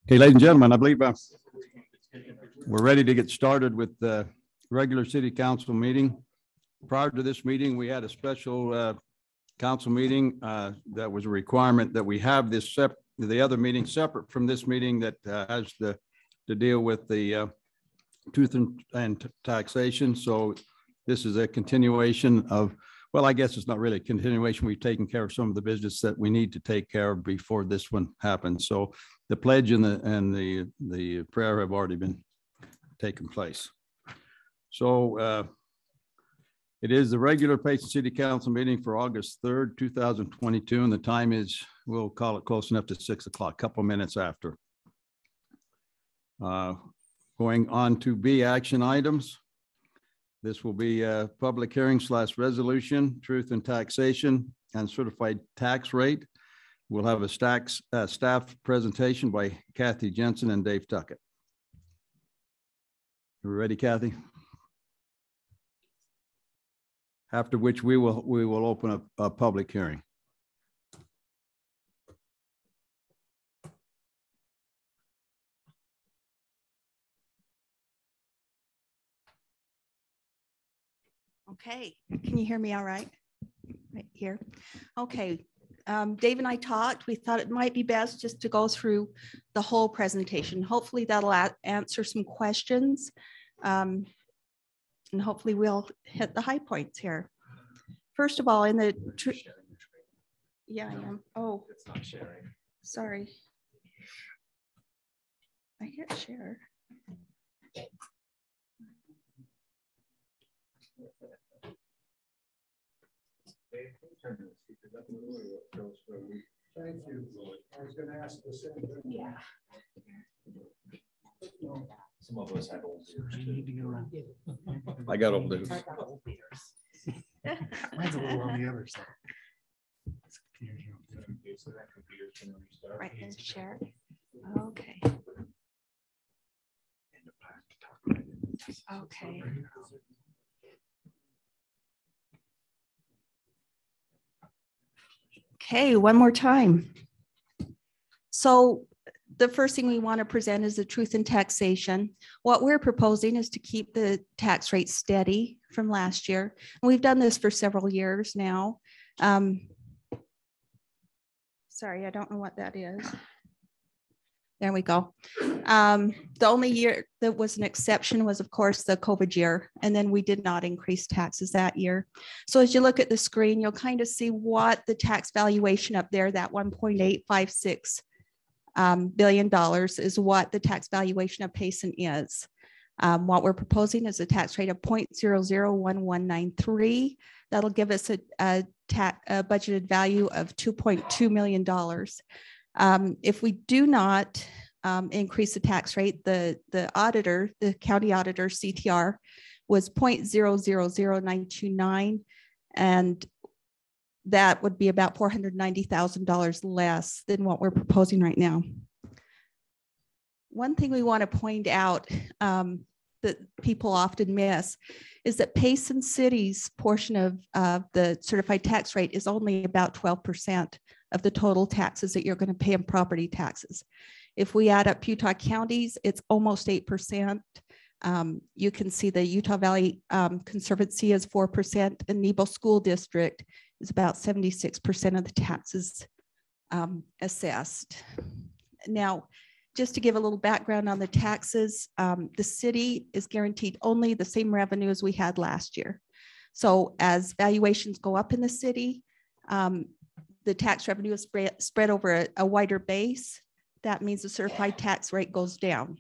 Okay, ladies and gentlemen, I believe we're ready to get started with the regular city council meeting. Prior to this meeting, we had a special council meeting that was a requirement that we have this the other meeting separate from this meeting that has to deal with the truth and taxation. So this is a continuation of, well, I guess it's not really a continuation. We've taken care of some of the business that we need to take care of before this one happens. So the pledge and the prayer have already been taken place. So it is the regular Payson City Council meeting for August 3rd, 2022, and the time is, we'll call it close enough to 6 o'clock, a couple minutes after. Going on to B, action items. This will be a public hearing / resolution, truth and taxation and certified tax rate. We'll have a staff presentation by Kathy Jensen and Dave Tuckett. Are we ready, Kathy? After which we will open up a public hearing. Okay, can you hear me all right? Right here. Okay, Dave and I talked. We thought it might be best just to go through the whole presentation. Hopefully that'll answer some questions. And hopefully we'll hit the high points here. First of all, in the, yeah, I am. Oh, it's not sharing. Sorry. I hit share. Thank you. I was going to ask the same thing. Yeah. Some of us have old ears. You need to get around. I got old ears. Mine's a little on the other side. Right there, share. Okay. Okay. Okay, one more time. So the first thing we want to present is the truth in taxation. What we're proposing is to keep the tax rate steady from last year. And we've done this for several years now. Sorry, I don't know what that is. There we go. The only year that was an exception was, of course, the COVID year. And then we did not increase taxes that year. So as you look at the screen, you'll kind of see what the tax valuation up there, that $1.856 billion is what the tax valuation of Payson is. What we're proposing is a tax rate of 0.001193. That'll give us a budgeted value of $2.2 million. If we do not increase the tax rate, the auditor, the county auditor CTR was 0.000929, and that would be about $490,000 less than what we're proposing right now. One thing we want to point out that people often miss is that Payson City's portion of the certified tax rate is only about 12% of the total taxes that you're going to pay in property taxes. If we add up Utah counties, it's almost 8%. You can see the Utah Valley Conservancy is 4%, and Nebo School District is about 76% of the taxes assessed. Now, just to give a little background on the taxes, the city is guaranteed only the same revenue as we had last year. So as valuations go up in the city, the tax revenue is spread over a wider base. That means the certified tax rate goes down.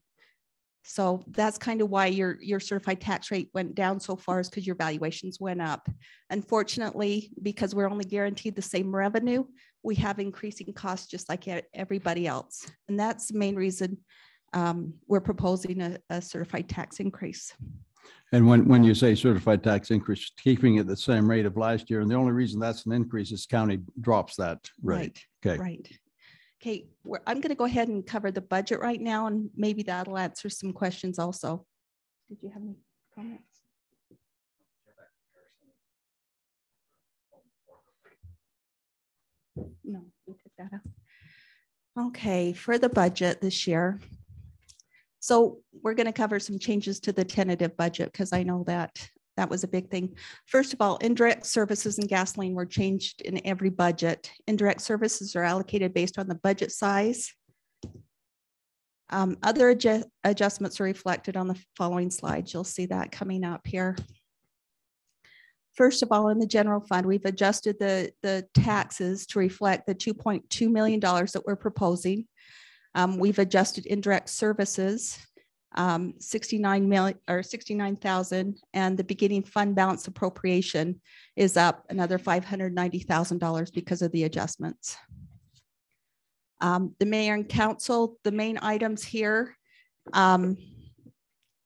So that's kind of why your certified tax rate went down so far, is because your valuations went up. Unfortunately, because we're only guaranteed the same revenue, we have increasing costs just like everybody else. And that's the main reason we're proposing a certified tax increase. And when you say certified tax increase, keeping it the same rate of last year, and the only reason that's an increase is county drops that rate. Right. Okay. Right. Okay, I'm going to go ahead and cover the budget right now, and maybe that'll answer some questions also. Did you have any comments? No, we took that out. Okay, for the budget this year. So we're going to cover some changes to the tentative budget because I know that was a big thing. First of all, indirect services and gasoline were changed in every budget. Indirect services are allocated based on the budget size. Other adjustments are reflected on the following slides. You'll see that coming up here. First of all, in the general fund, we've adjusted the taxes to reflect the $2.2 million that we're proposing. We've adjusted indirect services, 69,000, and the beginning fund balance appropriation is up another $590,000 because of the adjustments. The mayor and council, the main items here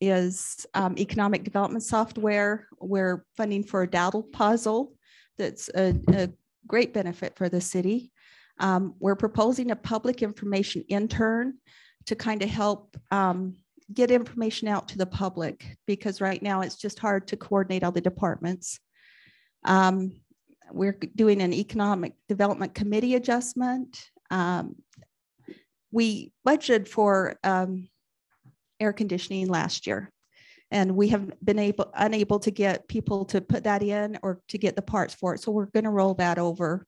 is economic development software. We're funding for a daddle puzzle. That's a great benefit for the city. We're proposing a public information intern to kind of help get information out to the public, because right now it's just hard to coordinate all the departments. We're doing an economic development committee adjustment. We budgeted for air conditioning last year, and we have been unable to get people to put that in or to get the parts for it. So we're going to roll that over.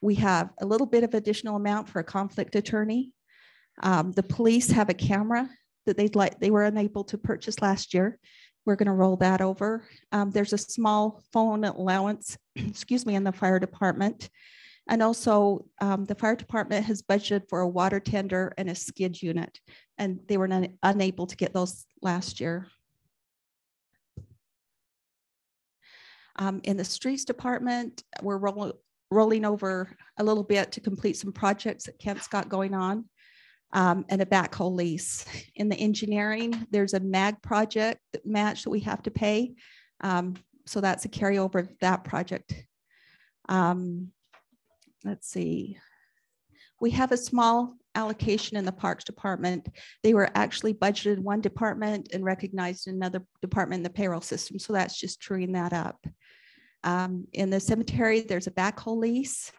We have a little bit of additional amount for a conflict attorney. The police have a camera that they were unable to purchase last year. We're going to roll that over. There's a small phone allowance, excuse me, in the fire department. And also the fire department has budgeted for a water tender and a skid unit, and they were unable to get those last year. In the streets department, we're rolling over a little bit to complete some projects that Kent's got going on, and a backhoe lease. In the engineering, there's a MAG project match that we have to pay. So that's a carryover of that project. Let's see. We have a small allocation in the Parks Department. They were actually budgeted one department and recognized in another department in the payroll system. So that's just truing that up. In the cemetery, there's a backhoe lease.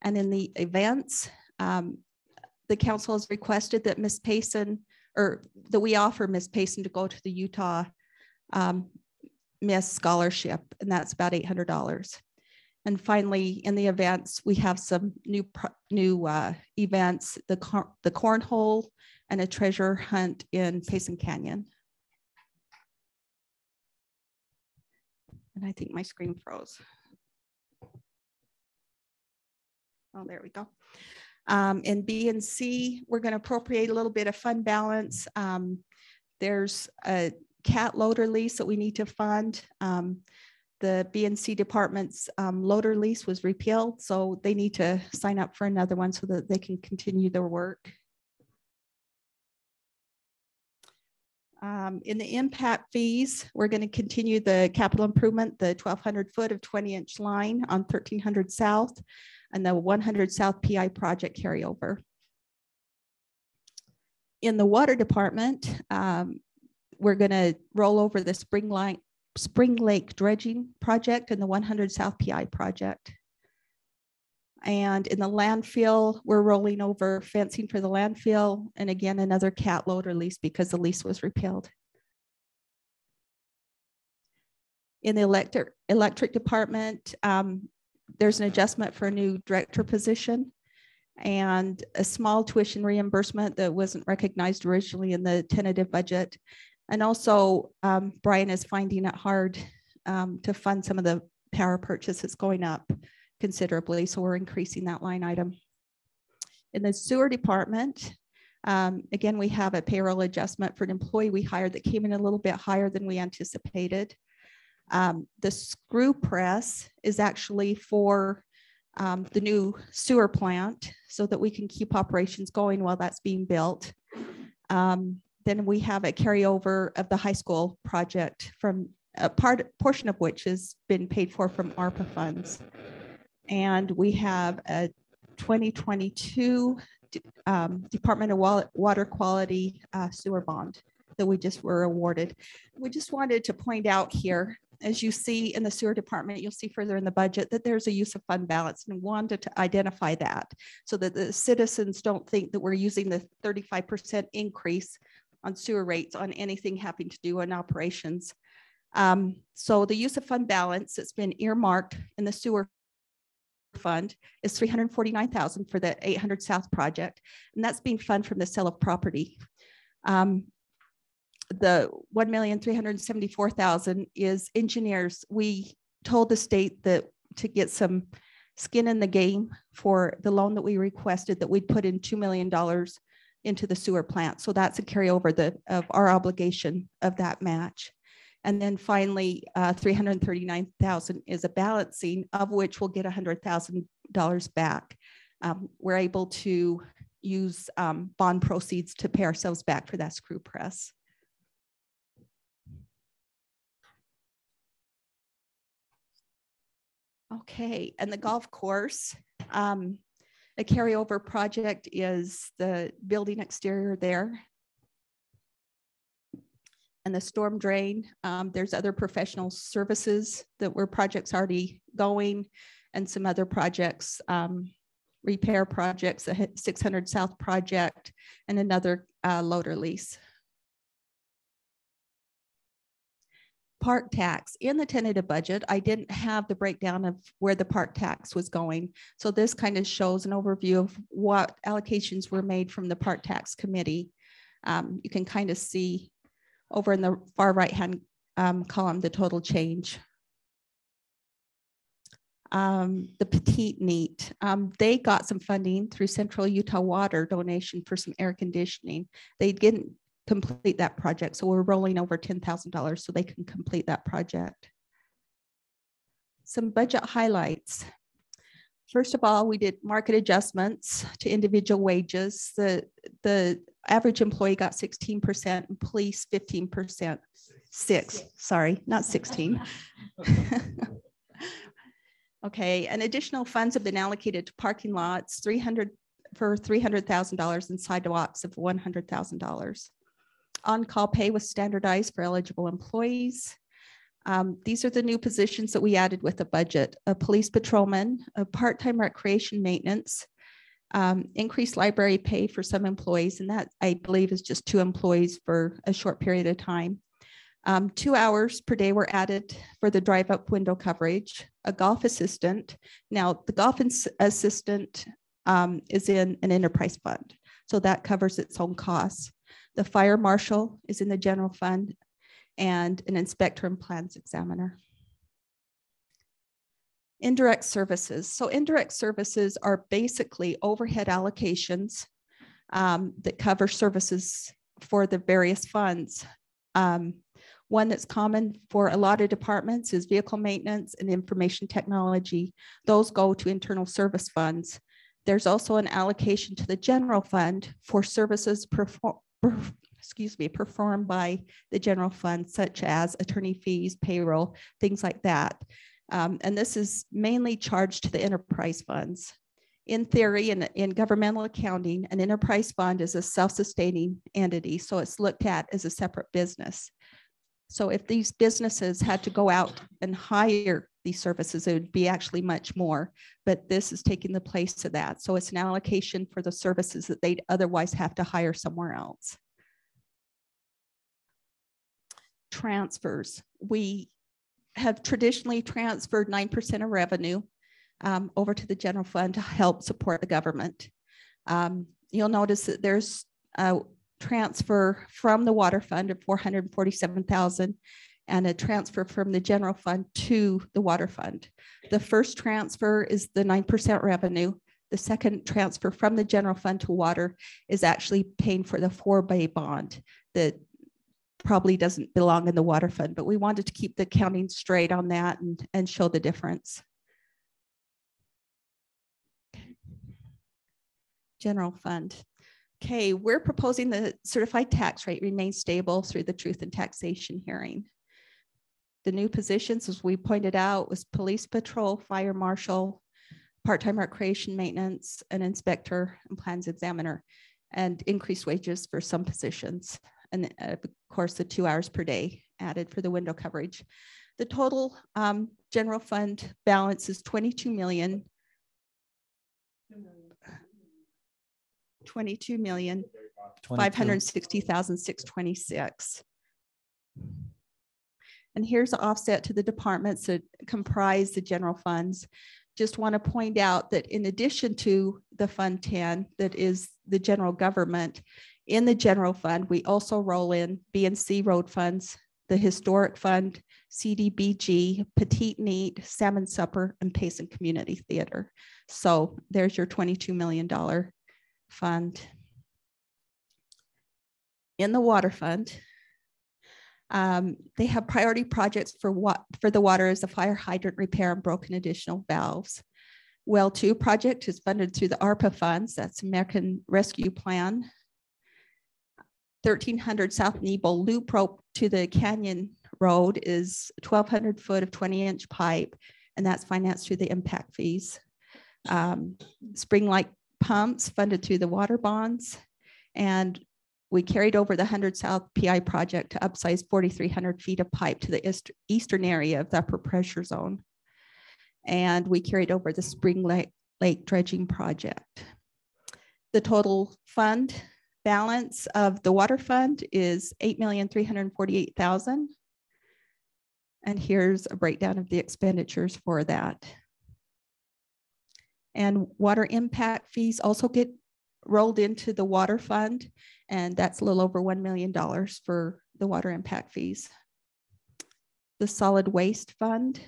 And in the events, the council has requested that Miss Payson, or that we offer Miss Payson to go to the Utah Miss Scholarship, and that's about $800. And finally, in the events, we have some new events, the cornhole and a treasure hunt in Payson Canyon. And I think my screen froze. Oh, there we go. In B and C, we're going to appropriate a little bit of fund balance. There's a cat loader lease that we need to fund. The B and C department's loader lease was repealed, so they need to sign up for another one so that they can continue their work. In the impact fees, we're going to continue the capital improvement, the 1,200 foot of 20-inch line on 1300 South and the 100 South PI project carryover. In the water department, we're going to roll over the Spring Lake dredging project and the 100 South PI project. And in the landfill, we're rolling over fencing for the landfill, and again, another cat loader lease because the lease was repealed. In the electric department, there's an adjustment for a new director position and a small tuition reimbursement that wasn't recognized originally in the tentative budget. And also, Brian is finding it hard to fund some of the power purchases going up considerably. So we're increasing that line item. In the sewer department, again, we have a payroll adjustment for an employee we hired that came in a little bit higher than we anticipated. The screw press is actually for the new sewer plant so that we can keep operations going while that's being built. Then we have a carryover of the high school project from a portion of which has been paid for from ARPA funds. And we have a 2022 Department of Water Quality sewer bond that we just were awarded. We just wanted to point out here, as you see in the sewer department, you'll see further in the budget that there's a use of fund balance, and wanted to identify that so that the citizens don't think that we're using the 35% increase on sewer rates on anything having to do in operations. So the use of fund balance that's been earmarked in the sewer fund is $349,000 for the 800 South project, and that's being funded from the sale of property. The $1,374,000 is engineers. We told the state that to get some skin in the game for the loan that we requested, that we'd put in $2 million into the sewer plant. So that's a carryover of our obligation of that match. And then finally, $339,000 is a balancing, of which we'll get $100,000 back. We're able to use bond proceeds to pay ourselves back for that screw press. Okay, and the golf course, a carryover project is the building exterior there. And the storm drain, there's other professional services that were projects already going, and some other projects, repair projects, the 600 South project, and another loader lease. Park tax. In the tentative budget, I didn't have the breakdown of where the park tax was going. So this kind of shows an overview of what allocations were made from the park tax committee. You can kind of see over in the far right-hand column, the total change. The Petite Neat, they got some funding through Central Utah Water donation for some air conditioning. They didn't complete that project, so we're rolling over $10,000 so they can complete that project. Some budget highlights. First of all, we did market adjustments to individual wages. The average employee got 16% and police 15%. Sorry, not 16. Okay, and additional funds have been allocated to parking lots, $300,000 and sidewalks of $100,000. On-call pay was standardized for eligible employees. These are the new positions that we added with the budget: a police patrolman, a part-time recreation maintenance, increased library pay for some employees, and that I believe is just 2 employees for a short period of time. 2 hours per day were added for the drive-up window coverage, a golf assistant. Now, the golf assistant is in an enterprise fund, so that covers its own costs. The fire marshal is in the general fund, and an inspector and plans examiner. Indirect services. So indirect services are basically overhead allocations that cover services for the various funds. One that's common for a lot of departments is vehicle maintenance and information technology. Those go to internal service funds. There's also an allocation to the general fund for services performed by the general fund, such as attorney fees, payroll, things like that. And this is mainly charged to the enterprise funds. In theory, in governmental accounting, an enterprise fund is a self-sustaining entity, so it's looked at as a separate business. So if these businesses had to go out and hire these services, it would be actually much more, but this is taking the place of that. So it's an allocation for the services that they'd otherwise have to hire somewhere else. Transfers. We have traditionally transferred 9% of revenue over to the general fund to help support the government. You'll notice that there's a transfer from the water fund of $447,000 and a transfer from the general fund to the water fund. The first transfer is the 9% revenue. The second transfer from the general fund to water is actually paying for the 4-bay bond that probably doesn't belong in the water fund, but we wanted to keep the accounting straight on that and show the difference. General fund. Okay, we're proposing the certified tax rate remains stable through the truth and taxation hearing. The new positions, as we pointed out, was police patrol, fire marshal, part-time recreation maintenance, an inspector and plans examiner, and increased wages for some positions. And of course, the 2 hours per day added for the window coverage. The total general fund balance is 22,560,626. And here's the offset to the departments that comprise the general funds. Just want to point out that in addition to the Fund 10, that is the general government, in the general fund, we also roll in B&C road funds, the historic fund, CDBG, Petite Neat, Salmon Supper, and Payson Community Theater. So there's your $22 million fund. In the water fund, they have priority projects for the water as a fire hydrant repair and broken additional valves. Well 2 project is funded through the ARPA funds. That's American Rescue Plan. 1300 South Nebo loop rope to the Canyon Road is 1,200 foot of 20-inch pipe, and that's financed through the impact fees. Spring Lake pumps funded through the water bonds, and we carried over the 100 South PI project to upsize 4,300 feet of pipe to the eastern area of the upper pressure zone. And we carried over the Spring Lake dredging project. The total fund balance of the water fund is $8,348,000. And here's a breakdown of the expenditures for that. And water impact fees also get rolled into the water fund, and that's a little over $1 million for the water impact fees. The solid waste fund,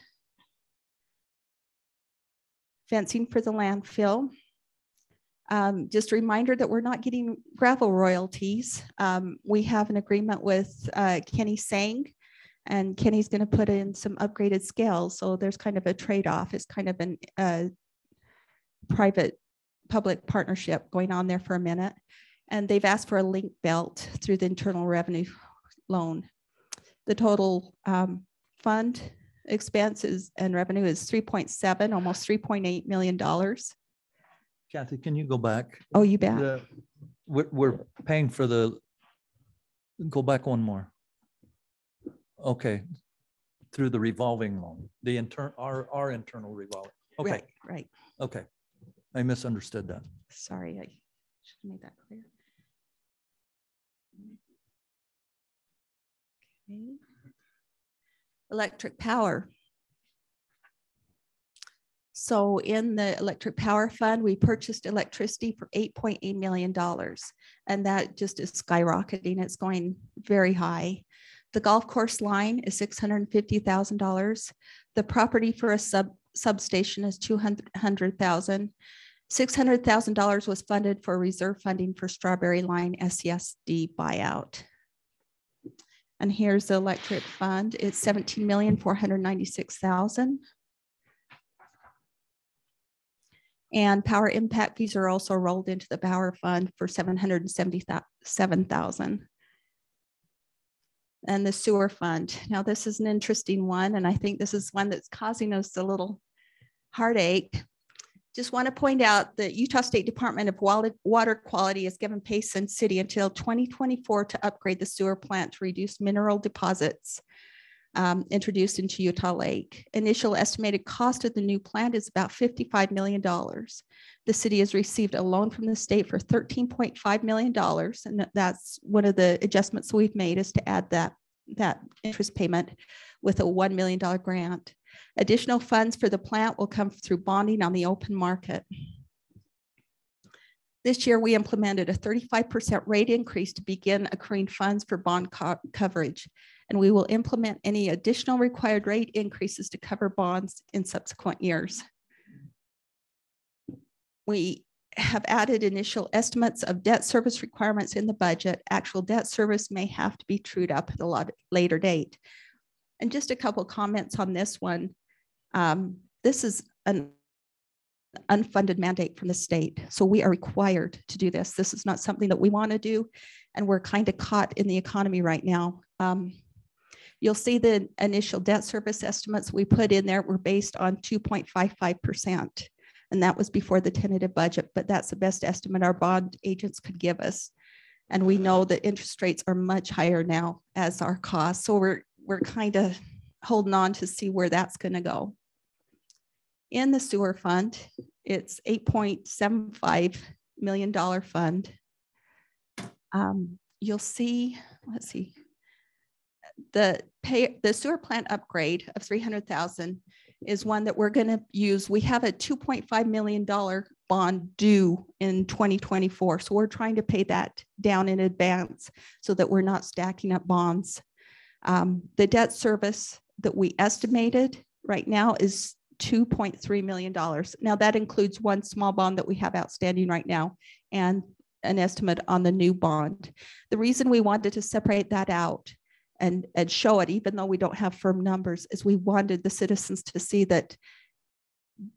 fencing for the landfill. Just a reminder that we're not getting gravel royalties. We have an agreement with Kenny Sang, and Kenny's going to put in some upgraded scales. So there's kind of a trade-off. It's kind of a private-public partnership going on there for a minute. And they've asked for a link belt through the Internal Revenue loan. The total fund expenses and revenue is 3.7, almost $3.8 million. Kathy, can you go back? Oh, you bet. We're paying for the, go back one more. Okay, through the revolving loan, the our internal revolving. Okay, Right. Okay, I misunderstood that. Sorry, I should have made that clear. Okay. Electric power. So in the electric power fund, we purchased electricity for $8.8 million, and that just is skyrocketing. It's going very high. The golf course line is $650,000. The property for a substation is $200,000. $600,000 was funded for reserve funding for Strawberry Line SCSD buyout. And here's the electric fund. It's $17,496,000. And power impact fees are also rolled into the power fund for $777,000. And the sewer fund. Now this is an interesting one, and I think this is one that's causing us a little heartache. Just want to point out that Utah State Department of Water Quality has given Payson City until 2024 to upgrade the sewer plant to reduce mineral deposits introduced into Utah Lake. Initial estimated cost of the new plant is about $55 million. The city has received a loan from the state for $13.5 million. And that's one of the adjustments we've made, is to add that interest payment with a $1 million grant. Additional funds for the plant will come through bonding on the open market. This year, we implemented a 35% rate increase to begin accruing funds for bond coverage, and we will implement any additional required rate increases to cover bonds in subsequent years. We have added initial estimates of debt service requirements in the budget. Actual debt service may have to be trued up at a later date. And just a couple comments on this one. This is an unfunded mandate from the state. So we are required to do this. This is not something that we want to do. And we're kind of caught in the economy right now. You'll see the initial debt service estimates we put in there were based on 2.55%. And that was before the tentative budget, but that's the best estimate our bond agents could give us. And we know that interest rates are much higher now as our costs. So we're kind of holding on to see where that's going to go. In the sewer fund, it's $8.75 million fund. You'll see, let's see, the sewer plant upgrade of $300,000 is one that we're going to use. We have a $2.5 million bond due in 2024. So we're trying to pay that down in advance so that we're not stacking up bonds. The debt service that we estimated right now is $2.3 million. Now that includes one small bond that we have outstanding right now and an estimate on the new bond. The reason we wanted to separate that out and show it, even though we don't have firm numbers, is we wanted the citizens to see that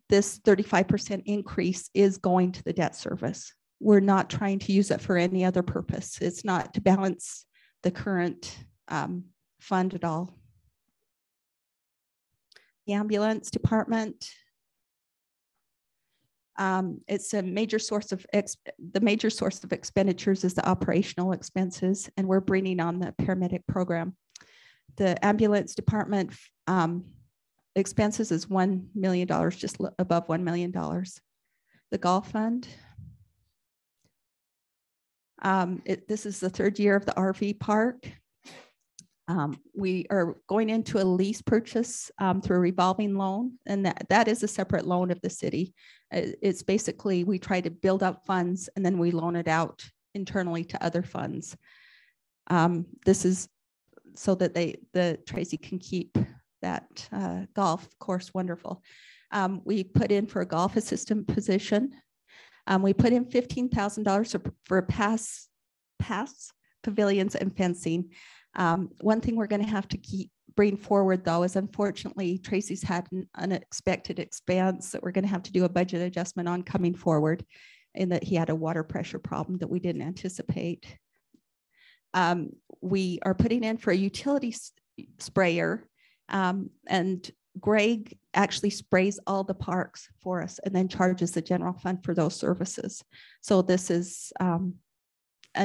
this 35% increase is going to the debt service. We're not trying to use it for any other purpose. It's not to balance the current fund at all. The ambulance department, it's a major source of expenditures is the operational expenses, and we're bringing on the paramedic program. The ambulance department expenses is $1 million, just above $1 million. The golf fund, this is the third year of the RV park. We are going into a lease purchase through a revolving loan, and that is a separate loan of the city. It's basically, we try to build up funds and then we loan it out internally to other funds. This is so that the Tracy can keep that golf course wonderful. We put in for a golf assistant position. We put in $15,000 for pass pavilions and fencing. One thing we're going to have to bring forward, though, is unfortunately Tracy's had an unexpected expense that we're going to have to do a budget adjustment on coming forward, in that he had a water pressure problem that we didn't anticipate. We are putting in for a utility sprayer, and Greg actually sprays all the parks for us and then charges the general fund for those services. So this is, and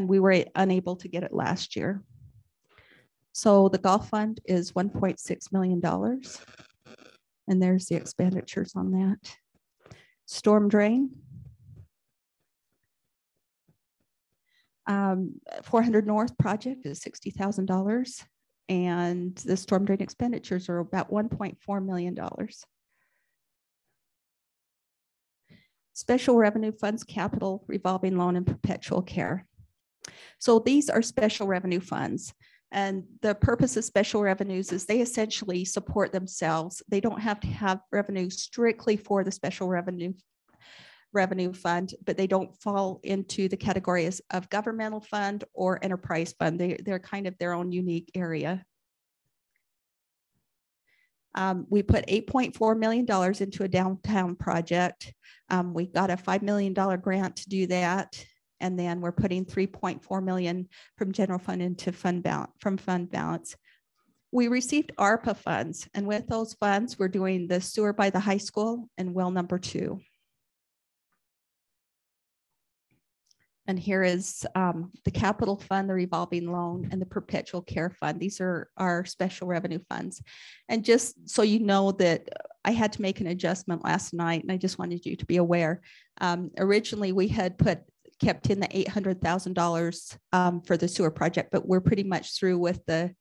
we were unable to get it last year. So the golf fund is $1.6 million. And there's the expenditures on that. Storm drain. 400 North project is $60,000. And the storm drain expenditures are about $1.4 million. Special revenue funds, capital, revolving loan, and perpetual care. So these are special revenue funds. And the purpose of special revenues is they essentially support themselves. They don't have to have revenue strictly for the special revenue fund, but they don't fall into the categories of governmental fund or enterprise fund. They're kind of their own unique area. We put $8.4 million into a downtown project. We got a $5 million grant to do that. And then we're putting $3.4 million from general fund into fund balance. We received ARPA funds, and with those funds, we're doing the sewer by the high school and well number 2. And here is the capital fund, the revolving loan, and the perpetual care fund. These are our special revenue funds. And just so you know that I had to make an adjustment last night, and I just wanted you to be aware. Originally, we had kept in the $800,000 for the sewer project, but we're pretty much through with the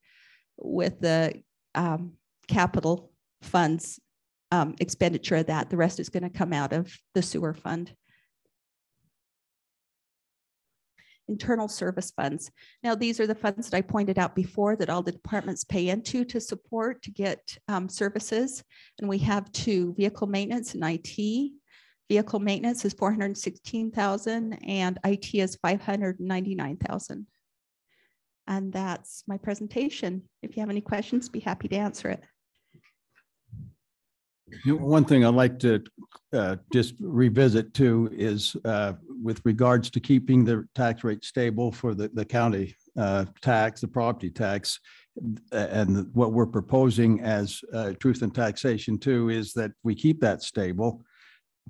capital funds expenditure of that. The rest is going to come out of the sewer fund. Internal service funds. Now, these are the funds that I pointed out before that all the departments pay into to support, to get services. And we have 2: vehicle maintenance and IT. Vehicle maintenance is $416,000 and IT is $599,000. And that's my presentation. If you have any questions, be happy to answer it. One thing I'd like to just revisit too is with regards to keeping the tax rate stable for the county tax, the property tax, and what we're proposing as truth in taxation too is that we keep that stable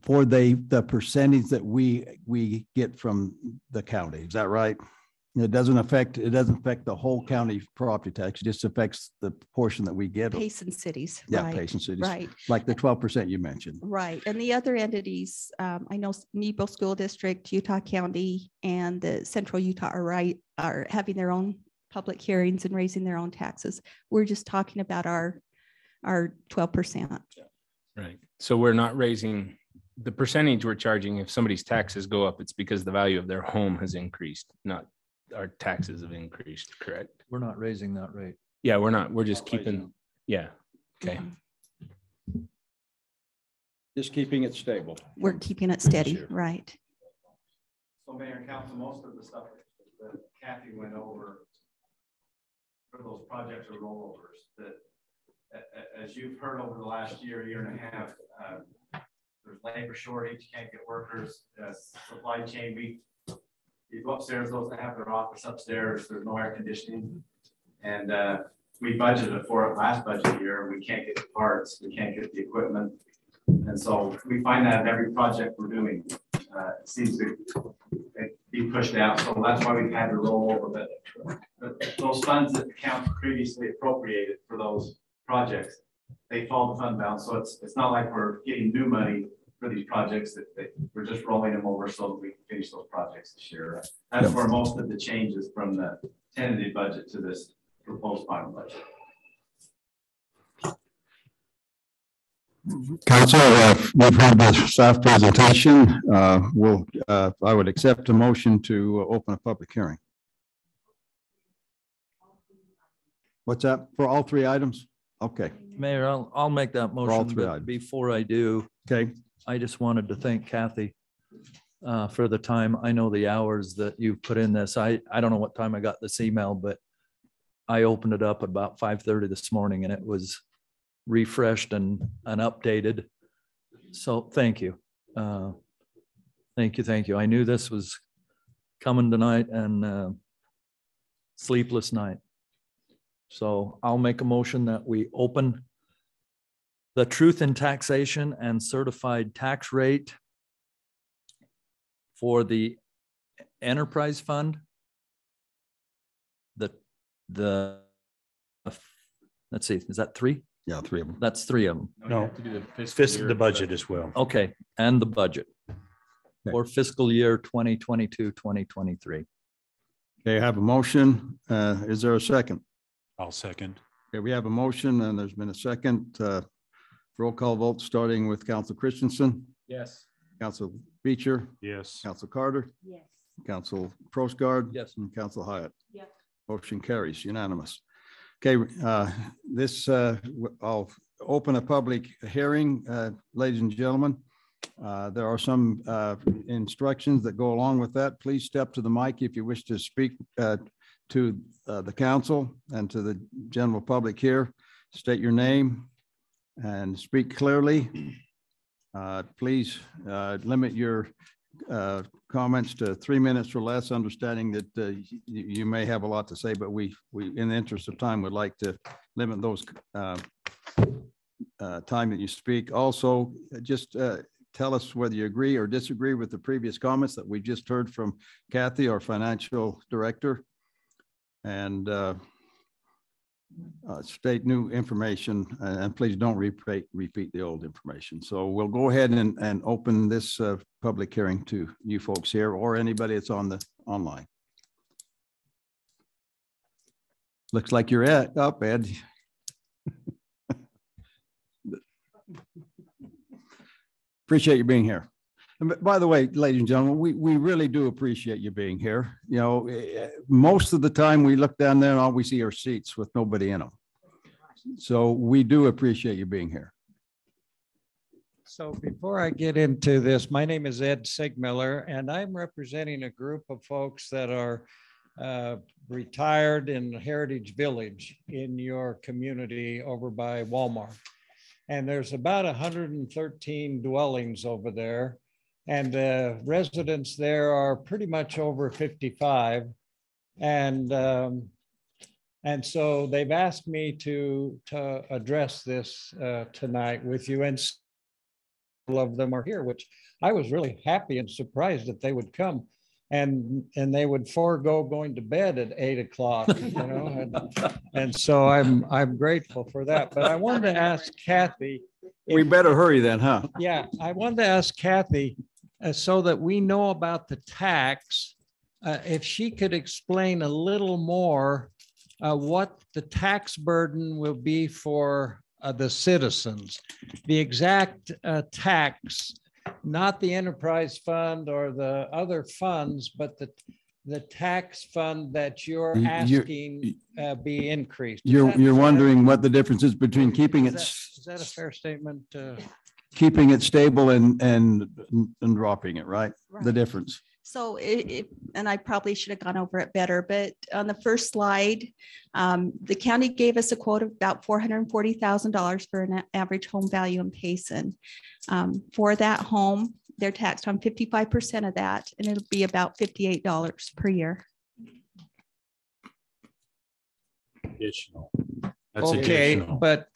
for the percentage that we get from the county. Is that right? It doesn't affect the whole county property tax. It just affects the portion that we get. Payson cities, Yeah, right, Payson cities, right, like the 12% you mentioned. right. And the other entities, I know Nebo School District, Utah County, and the Central Utah are having their own public hearings and raising their own taxes. We're just talking about our 12%. Right. So we're not raising the percentage we're charging. If somebody's taxes go up, it's because the value of their home has increased, not our taxes have increased, correct? We're not raising that rate. Yeah, we're not. We're just keeping, yeah. Okay. Mhm. Just keeping it stable. We're keeping it steady, Sure. right? So Mayor and Council, most of the stuff that Kathy went over for those projects or rollovers that, as you've heard over the last year and a half, there's labor shortage, can't get workers, supply chain. You go upstairs, those that have their office upstairs, there's no air conditioning. And we budgeted for it last budget year. We can't get the parts, we can't get the equipment. And so we find that in every project we're doing, it seems to be pushed out. So that's why we've had to roll over. But those funds that the council previously appropriated for those projects, they fall to fund balance. So it's not like we're getting new money for these projects that we're just rolling them over so that we can finish those projects this year. That's where most of the changes from the tentative budget to this proposed final budget. Council, we've heard the staff presentation. I would accept a motion to open a public hearing. What's that for all three items? Okay. Mayor, I'll make that all motion, three but items. before I do, Okay. I just wanted to thank Kathy for the time. I know the hours that you put in this. I don't know what time I got this email, but I opened it up about 5:30 this morning and it was refreshed and updated. So thank you. Thank you. I knew this was coming tonight and sleepless night. So I'll make a motion that we open the truth in taxation and certified tax rate for the enterprise fund. Let's see, is that three? Yeah, three of them. That's three of them. No, the budget as well. Okay, and the budget Okay. for fiscal year 2022, 2023. Okay, I have a motion. Is there a second? I'll second. Okay, we have a motion and there's been a second. Roll call vote starting with Council Christensen, Yes. Council Beecher, Yes. Council Carter, Yes. Council Prosgard. Yes. And Council Hyatt. Yes. Motion carries unanimous. Okay, I'll open a public hearing, ladies and gentlemen. There are some instructions that go along with that. Please step to the mic if you wish to speak to the council and to the general public here. State your name and speak clearly. Please limit your comments to 3 minutes or less, understanding that you may have a lot to say, but we in the interest of time would like to limit those time that you speak. Also, just tell us whether you agree or disagree with the previous comments that we just heard from Kathy, our financial director, and state new information, and please don't repeat the old information. So we'll go ahead and open this public hearing to you folks here or anybody that's on the online. Looks like you're up, Ed. Appreciate you being here. And by the way, ladies and gentlemen, we really do appreciate you being here. You know, most of the time we look down there and all we see are seats with nobody in them. So we do appreciate you being here. So before I get into this, my name is Ed Sigmiller, and I'm representing a group of folks that are retired in Heritage Village in your community over by Walmart. And there's about 113 dwellings over there. And the residents there are pretty much over 55. And so they've asked me to address this tonight with you. And several of them are here, which I was really happy and surprised that they would come. and they would forego going to bed at 8 o'clock, you know, and so I'm grateful for that. But I wanted to ask Kathy. We better hurry then, huh? Yeah, I wanted to ask Kathy, so that we know about the tax, if she could explain a little more what the tax burden will be for the citizens, the exact tax, not the enterprise fund or the other funds, but the tax fund that you're asking be increased. You're wondering what the difference is between keeping it. Is that a fair statement? Keeping it stable and dropping it, right? The difference. So and I probably should have gone over it better, but on the first slide, the county gave us a quote of about $440,000 for an average home value in Payson. For that home, they're taxed on 55% of that, and it'll be about $58 per year. Additional. That's okay, additional. but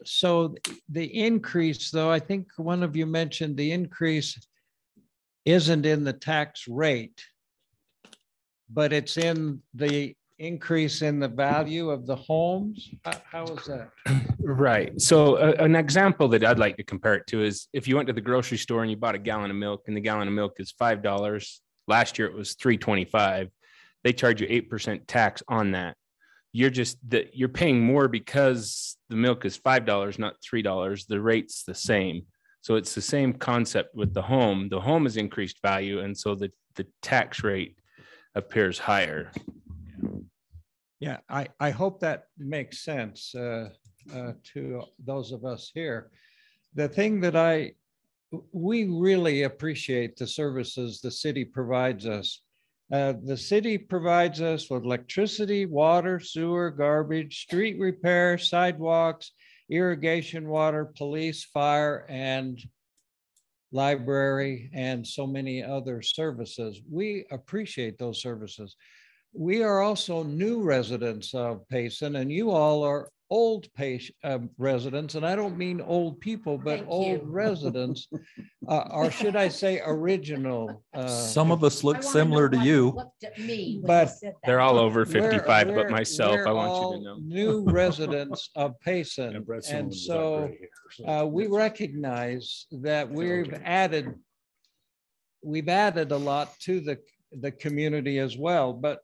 so the increase, though, I think one of you mentioned the increase isn't in the tax rate, but it's in the increase in the value of the homes. How is that? Right. So an example that I'd like to compare it to is if you went to the grocery store and you bought a gallon of milk, and the gallon of milk is $5. Last year it was $3.25. They charge you 8% tax on that. You're paying more because the milk is $5, not $3. The rate's the same. So it's the same concept with the home. The home is increased value, and so the tax rate appears higher. Yeah, I hope that makes sense to those of us here. The thing that we really appreciate the services the city provides us. The city provides us with electricity, water, sewer, garbage, street repair, sidewalks, irrigation water, police, fire, and library, and so many other services. We appreciate those services. We are also new residents of Payson, and you all are old residents, and I don't mean old people, but old residents, or should I say original? Some of us look similar to you. But they're all over 55, but myself, I want you to know. New residents of Payson, and so we recognize that we've added a lot to the community as well, but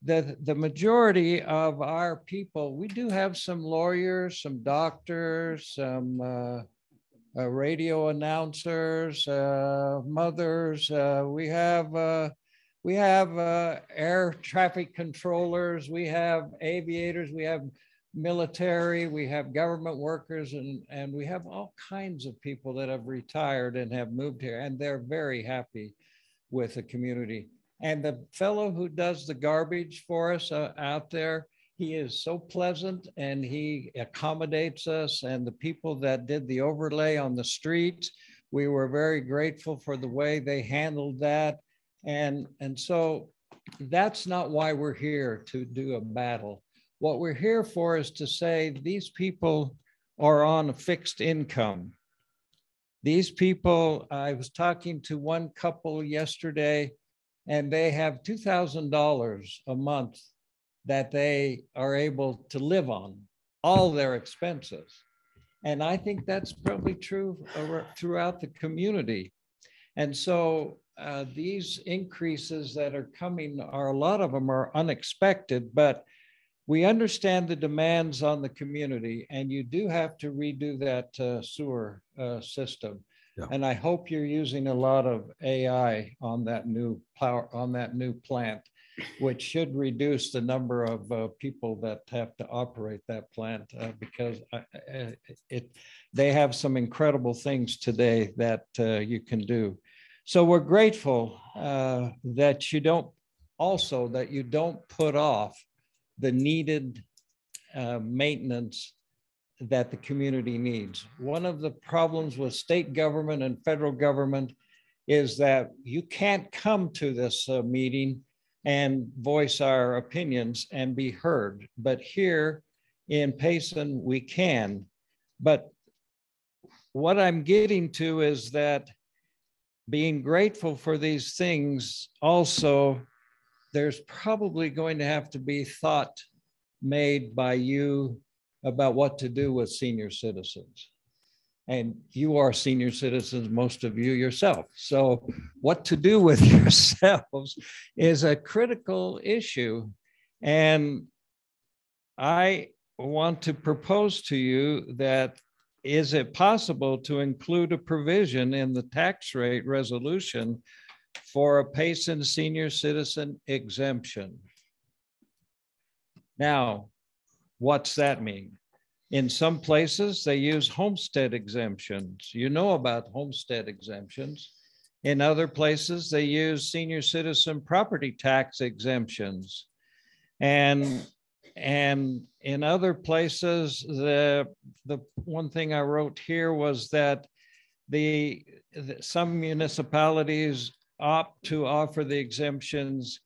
the majority of our people, we do have some lawyers, some doctors, some radio announcers, mothers. We have air traffic controllers. We have aviators. We have military. We have government workers, and we have all kinds of people that have retired and have moved here, and they're very happy with the community. And the fellow who does the garbage for us out there, he is so pleasant and he accommodates us. And the people that did the overlay on the streets, we were very grateful for the way they handled that. And so that's not why we're here to do a battle. What we're here for is to say these people are on a fixed income. These people, I was talking to one couple yesterday, and they have $2,000 a month that they are able to live on, all their expenses. And I think that's probably true throughout the community. And so these increases that are coming, a lot of them are unexpected, but we understand the demands on the community, and you do have to redo that sewer system. Yeah. And I hope you're using a lot of AI on that new plant, which should reduce the number of people that have to operate that plant because they have some incredible things today that you can do. So we're grateful that you don't put off the needed maintenance that the community needs. One of the problems with state government and federal government is that you can't come to this meeting and voice our opinions and be heard. But here in Payson, we can. But what I'm getting to is that being grateful for these things, also, there's probably going to have to be thought made by you about what to do with senior citizens. And you are senior citizens, most of you yourself. So what to do with yourselves is a critical issue. And I want to propose to you that, is it possible to include a provision in the tax rate resolution for a Payson senior citizen exemption? Now, what's that mean? In some places, they use homestead exemptions. You know about homestead exemptions. In other places, they use senior citizen property tax exemptions. And in other places, the one thing I wrote here was that some municipalities opt to offer the exemptions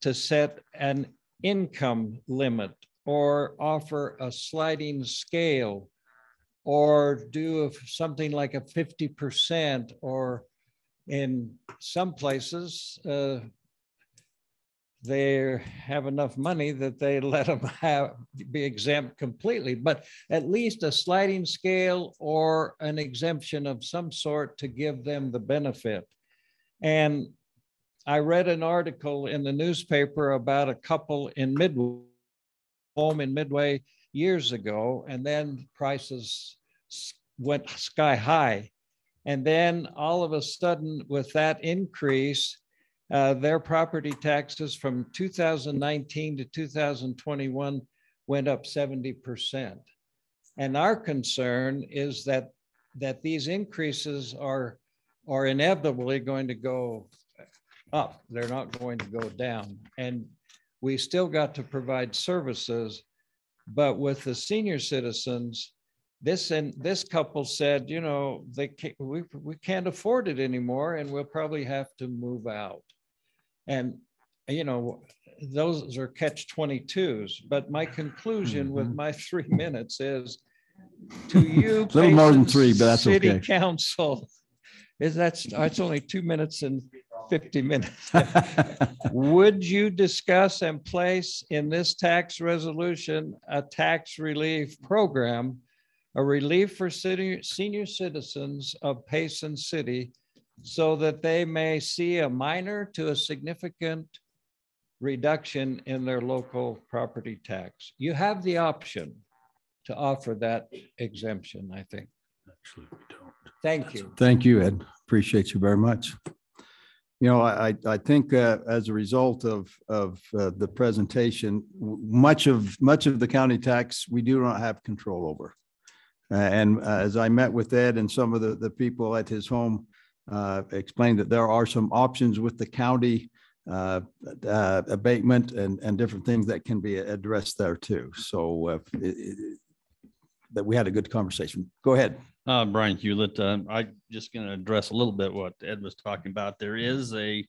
to set an income limit, or offer a sliding scale, or do something like a 50%, or in some places, they have enough money that they let them be exempt completely, but at least a sliding scale or an exemption of some sort to give them the benefit. And I read an article in the newspaper about a couple in Midway years ago, and then prices went sky high. And then all of a sudden, with that increase, their property taxes from 2019 to 2021 went up 70%. And our concern is that these increases are inevitably going to go up. They're not going to go down. And we still got to provide services, but with the senior citizens, this couple said, you know, we can't afford it anymore, and we'll probably have to move out. And, you know, those are catch-22s. But my conclusion with my 3 minutes is, to you, a little more than 3, but that's City okay. Council, it's only 2 minutes and 50 minutes. Would you discuss and place in this tax resolution a tax relief program, a relief for senior citizens of Payson City, so that they may see a minor to a significant reduction in their local property tax? You have the option to offer that exemption, I think. Actually, we don't. Thank you. Thank you, Ed. Appreciate you very much. You know, I think as a result of the presentation, much of the county tax we do not have control over. And as I met with Ed and some of the people at his home, explained that there are some options with the county abatement and different things that can be addressed there too. So that we had a good conversation. Go ahead. Brian Hewlett. I'm just going to address a little bit what Ed was talking about. There is a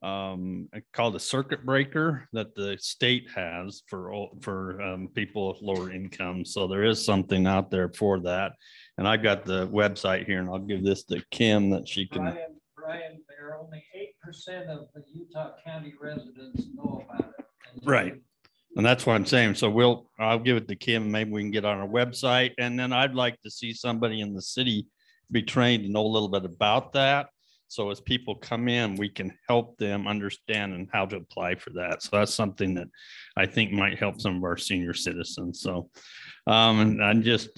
called a circuit breaker that the state has for people with lower income. So there is something out there for that. And I've got the website here, and I'll give this to Kim that she can. Brian, there are only 8% of the Utah County residents know about it. Right. And that's what I'm saying. So I'll give it to Kim. Maybe we can get on our website. And then I'd like to see somebody in the city be trained to know a little bit about that. So as people come in, we can help them understand and how to apply for that. So that's something that I think might help some of our senior citizens. So, and I just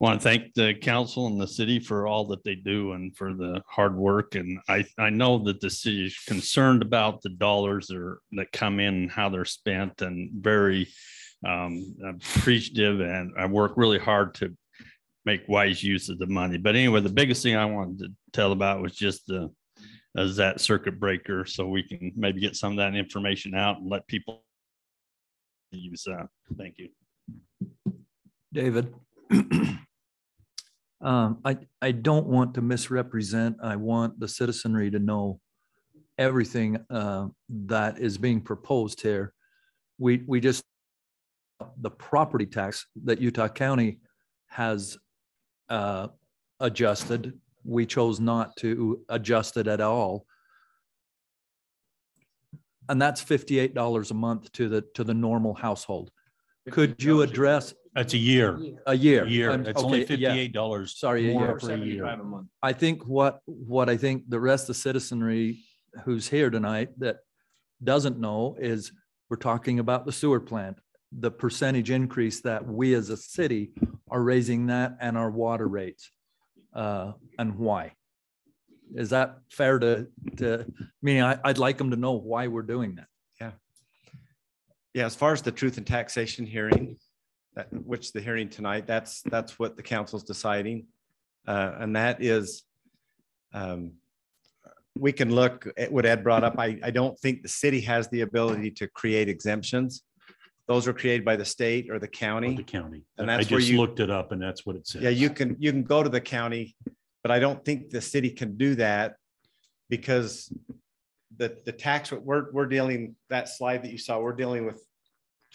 want to thank the council and the city for all that they do and for the hard work. And I know that the city is concerned about the dollars that come in and how they're spent, and very appreciative, and I work really hard to make wise use of the money. But anyway, the biggest thing I wanted to tell about was just that circuit breaker, so we can maybe get some of that information out and let people use that. Thank you. David. I don't want to misrepresent. I want the citizenry to know everything that is being proposed here. We just, the property tax that Utah County has adjusted we chose not to adjust it at all. And that's $58 a month to the normal household. Could you address That's a year. a year? A year. It's only Okay, yeah. $58. Sorry, a more year. for a year. I think what I think the rest of the citizenry who's here tonight that doesn't know is we're talking about the sewer plant, the percentage increase that we as a city are raising that and our water rates, and why. Is that fair to mean? I'd like them to know why we're doing that. Yeah, as far as the truth and taxation hearing, which the hearing tonight, that's what the council's deciding. And that is, we can look at what Ed brought up. I don't think the city has the ability to create exemptions. Those are created by the state or the county. The county. And I that's where just you looked it up and that's what it says. Yeah, you can go to the county, but I don't think the city can do that because the tax we're dealing, that slide that you saw, we're dealing with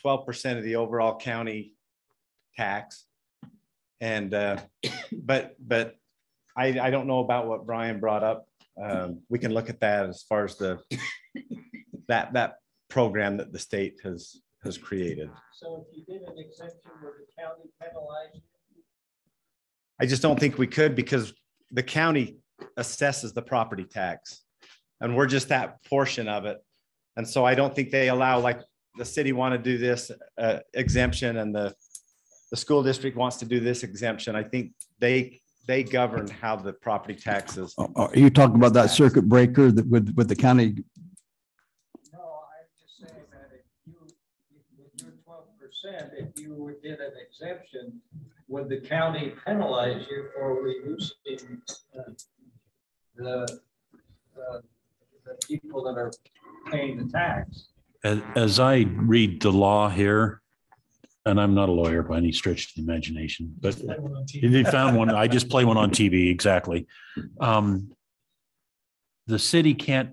12% of the overall county tax. And but I don't know about what Brian brought up. We can look at that as far as that program that the state has created. So if you did an exemption, would the county penalize you? I just don't think we could because the county assesses the property tax and we're just that portion of it. And so I don't think they allow, like the city want to do this exemption and the school district wants to do this exemption. I think they govern how the property taxes. Are you talking about that circuit breaker that with the county? No, I'm just saying that if you, with your 12%, if you did an exemption, would the county penalize you for reducing the people that are paying the tax? As I read the law here, and I'm not a lawyer by any stretch of the imagination, but they found one. I just play one on TV. Exactly. The city can't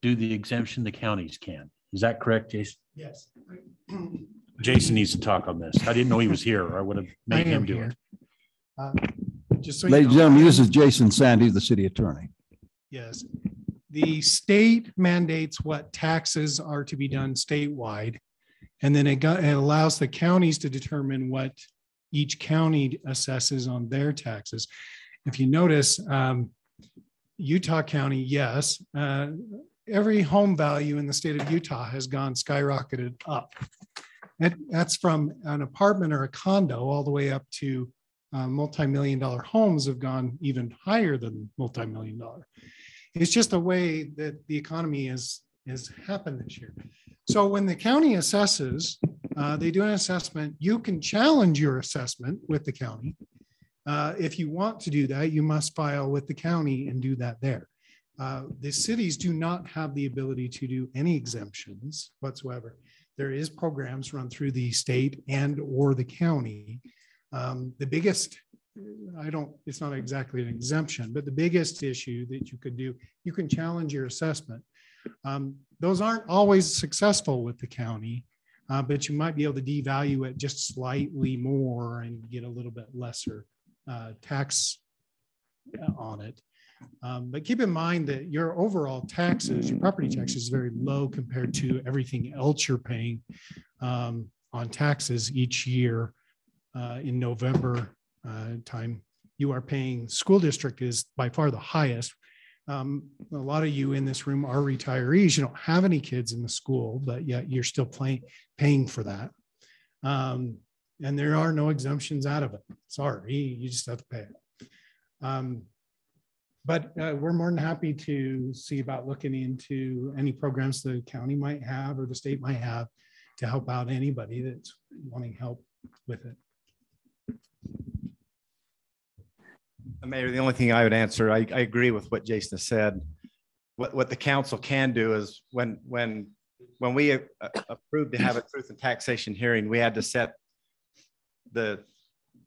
do the exemption. The counties can. Is that correct, Jason? Yes. Jason needs to talk on this. I didn't know he was here, or I would have made him do it. Just so Ladies and you know, gentlemen, this is Jason Sand. He's the city attorney. yes, the state mandates what taxes are to be done statewide. And then it allows the counties to determine what each county assesses on their taxes. If you notice, Utah County, yes, every home value in the state of Utah has gone skyrocketed up. That's from an apartment or a condo all the way up to multi-million-dollar homes have gone even higher than multi-million-dollar. It's just the way that the economy has happened this year. So when the county assesses, they do an assessment. You can challenge your assessment with the county. If you want to do that, you must file with the county and do that there. The cities do not have the ability to do any exemptions whatsoever. There is programs run through the state and or the county. The biggest, it's not exactly an exemption, but the biggest issue that you could do, you can challenge your assessment. Those aren't always successful with the county, but you might be able to devalue it just slightly more and get a little bit lesser tax on it. But keep in mind that your overall taxes, your property tax is very low compared to everything else you're paying on taxes each year. In November time, you are paying, school district is by far the highest. A lot of you in this room are retirees. You don't have any kids in the school, but yet you're still paying for that. And there are no exemptions out of it. Sorry, you just have to pay it. But we're more than happy to see about looking into any programs the county might have or the state might have to help out anybody that's wanting help with it. Mayor, the only thing I would answer, I agree with what Jason said. What the council can do is when we approved to have a truth and taxation hearing, we had to set the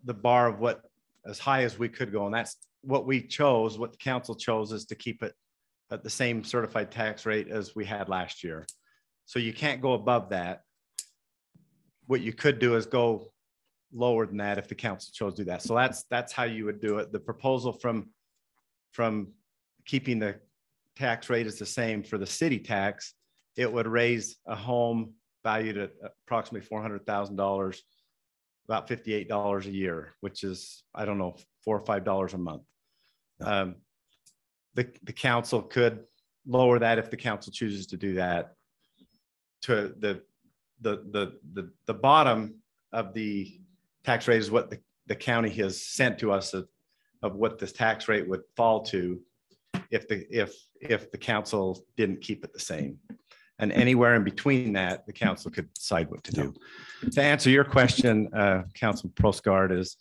bar of what as high as we could go. And that's what we chose, what the council chose is to keep it at the same certified tax rate as we had last year. So you can't go above that. What you could do is go lower than that if the council chose to do that. So that's how you would do it. The proposal from from keeping the tax rate as the same for the city tax, it would raise a home valued at approximately $400,000, about $58 a year, which is, I don't know, $4 or $5 a month. The council could lower that if the council chooses to do that. To the bottom of the tax rate is what the county has sent to us of what this tax rate would fall to if the council didn't keep it the same. And anywhere in between that, the council could decide what to do. To answer your question, Councilman Prosgaard, is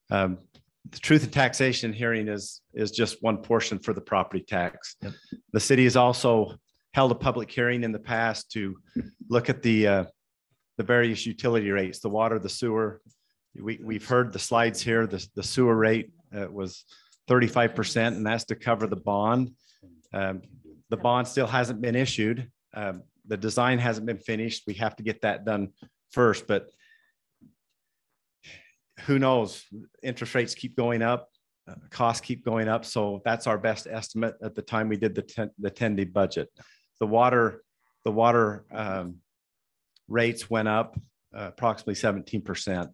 the truth of taxation hearing is just one portion for the property tax. Yep. The city has also held a public hearing in the past to look at the various utility rates, the water, the sewer. We've heard the slides here. The sewer rate was 35%, and that's to cover the bond. The bond still hasn't been issued. The design hasn't been finished. We have to get that done first, but who knows? Interest rates keep going up, costs keep going up. So that's our best estimate at the time we did the 10-day budget. The water rates went up approximately 17%.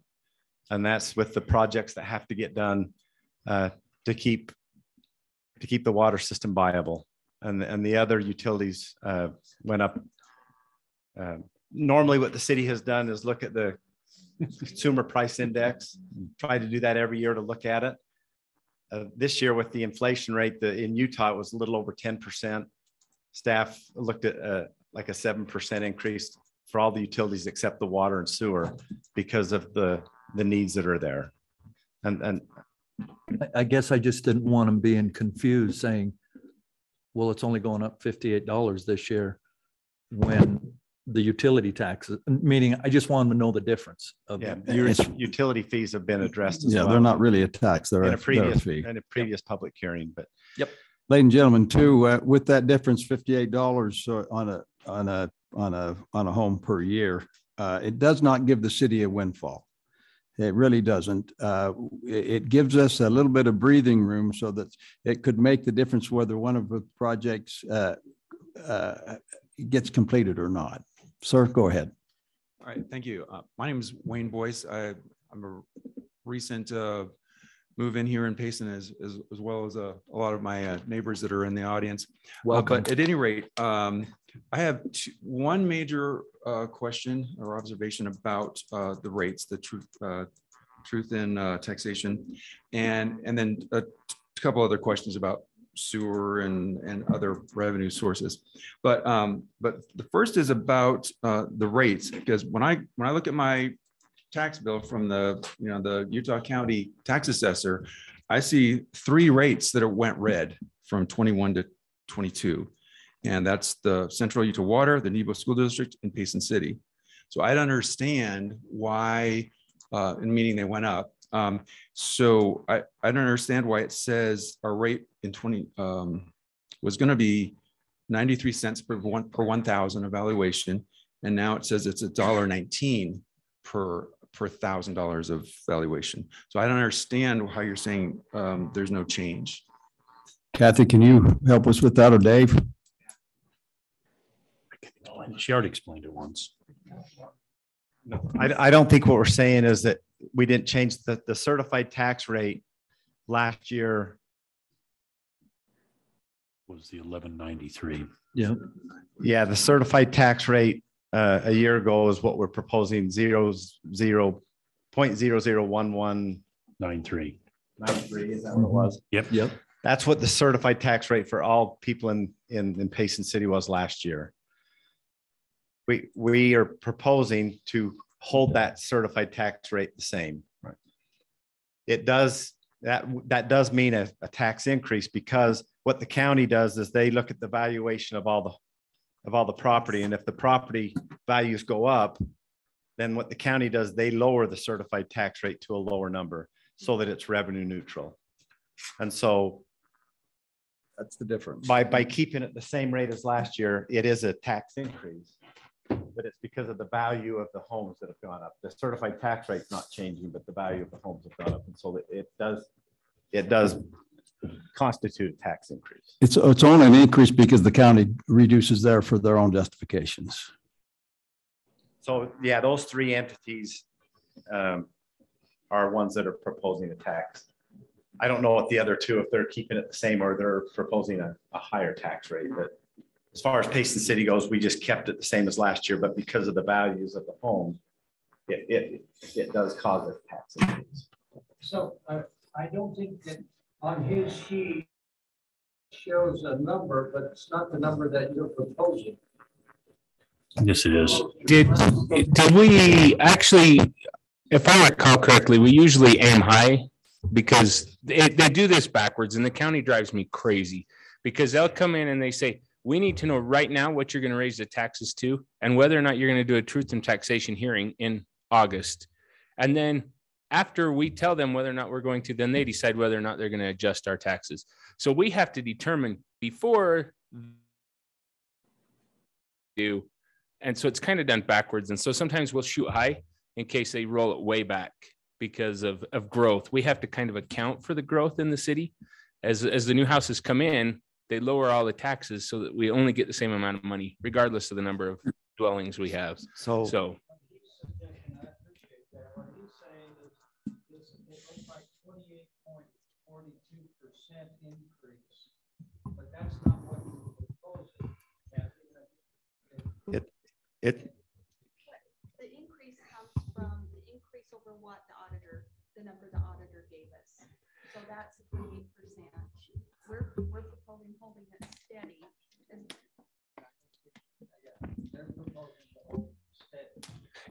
And that's with the projects that have to get done to keep the water system viable. And the other utilities went up. Normally what the city has done is look at the consumer price index, try to do that every year to look at it. This year with the inflation rate in Utah, it was a little over 10%. Staff looked at like a 7% increase for all the utilities except the water and sewer because of the needs that are there. And I guess I just didn't want them being confused saying, well, it's only going up $58 this year when the utility taxes, meaning I just wanted to know the difference. Yeah, your utility fees have been addressed as well. They're not really a tax. They're in a previous fee. in a previous public hearing, but yep. Ladies and gentlemen, too, with that difference, $58 on a home per year, it does not give the city a windfall. It really doesn't. It gives us a little bit of breathing room so that it could make the difference whether one of the projects gets completed or not. Sir, go ahead. All right, thank you. My name is Wayne Boyce. I'm a recent move in here in Payson as well as a lot of my neighbors that are in the audience. Welcome. But at any rate, I have one major question or observation about the rates, the truth in taxation, and then a couple other questions about sewer and other revenue sources. But the first is about the rates, because when I look at my tax bill from the Utah County tax assessor, I see 3 rates that went red from 21 to 22. And that's the Central Utah Water, the Nebo School District, and Payson City. So I don't understand why, meaning they went up. So I don't understand why it says our rate in was going to be 93 cents per 1,000 evaluation, and now it says it's $1.19 per $1,000 of valuation. So I don't understand how you're saying there's no change. Kathy, can you help us with that, or Dave? She already explained it once. No, I don't think what we're saying is that we didn't change the certified tax rate last year. Was the 1193. Yeah. Yeah, the certified tax rate a year ago is what we're proposing, 0.001193. 93, is that what it was? Yep. That's what the certified tax rate for all people in Payson City was last year. We are proposing to hold that certified tax rate the same. Right. It does that does mean a tax increase, because what the county does is they look at the valuation of all the property, and if the property values go up, then what the county does, they lower the certified tax rate to a lower number so that it's revenue neutral. And so that's the difference. By keeping it the same rate as last year, it is a tax increase, but it's because of the value of the homes that have gone up. The certified tax rate's not changing, but the value of the homes have gone up. And so it does constitute a tax increase. It's only an increase because the county reduces there for their own justifications. So yeah, those three entities are ones that are proposing a tax. I don't know what the other two, if they're keeping it the same or they're proposing a higher tax rate, but as far as Payson City goes, we just kept it the same as last year, but because of the values of the home, it does cause a tax increase. So I don't think that on his sheet shows a number, but it's not the number that you're proposing. Yes, it is. Did we actually, if I recall correctly, we usually aim high because they do this backwards and the county drives me crazy because they'll come in and they say, we need to know right now what you're going to raise the taxes to and whether or not you're going to do a truth and taxation hearing in August. And then after we tell them whether or not we're going to, then they decide whether or not they're going to adjust our taxes. So we have to determine before do. And so it's kind of done backwards. And so sometimes we'll shoot high in case they roll it way back because of growth. We have to kind of account for the growth in the city. As the new houses come in, they lower all the taxes so that we only get the same amount of money, regardless of the number of dwellings we have. So increase, but that's not what you were proposing. The increase comes from the increase over what the number the auditor gave us. So that's 28%. We're proposing holding it steady.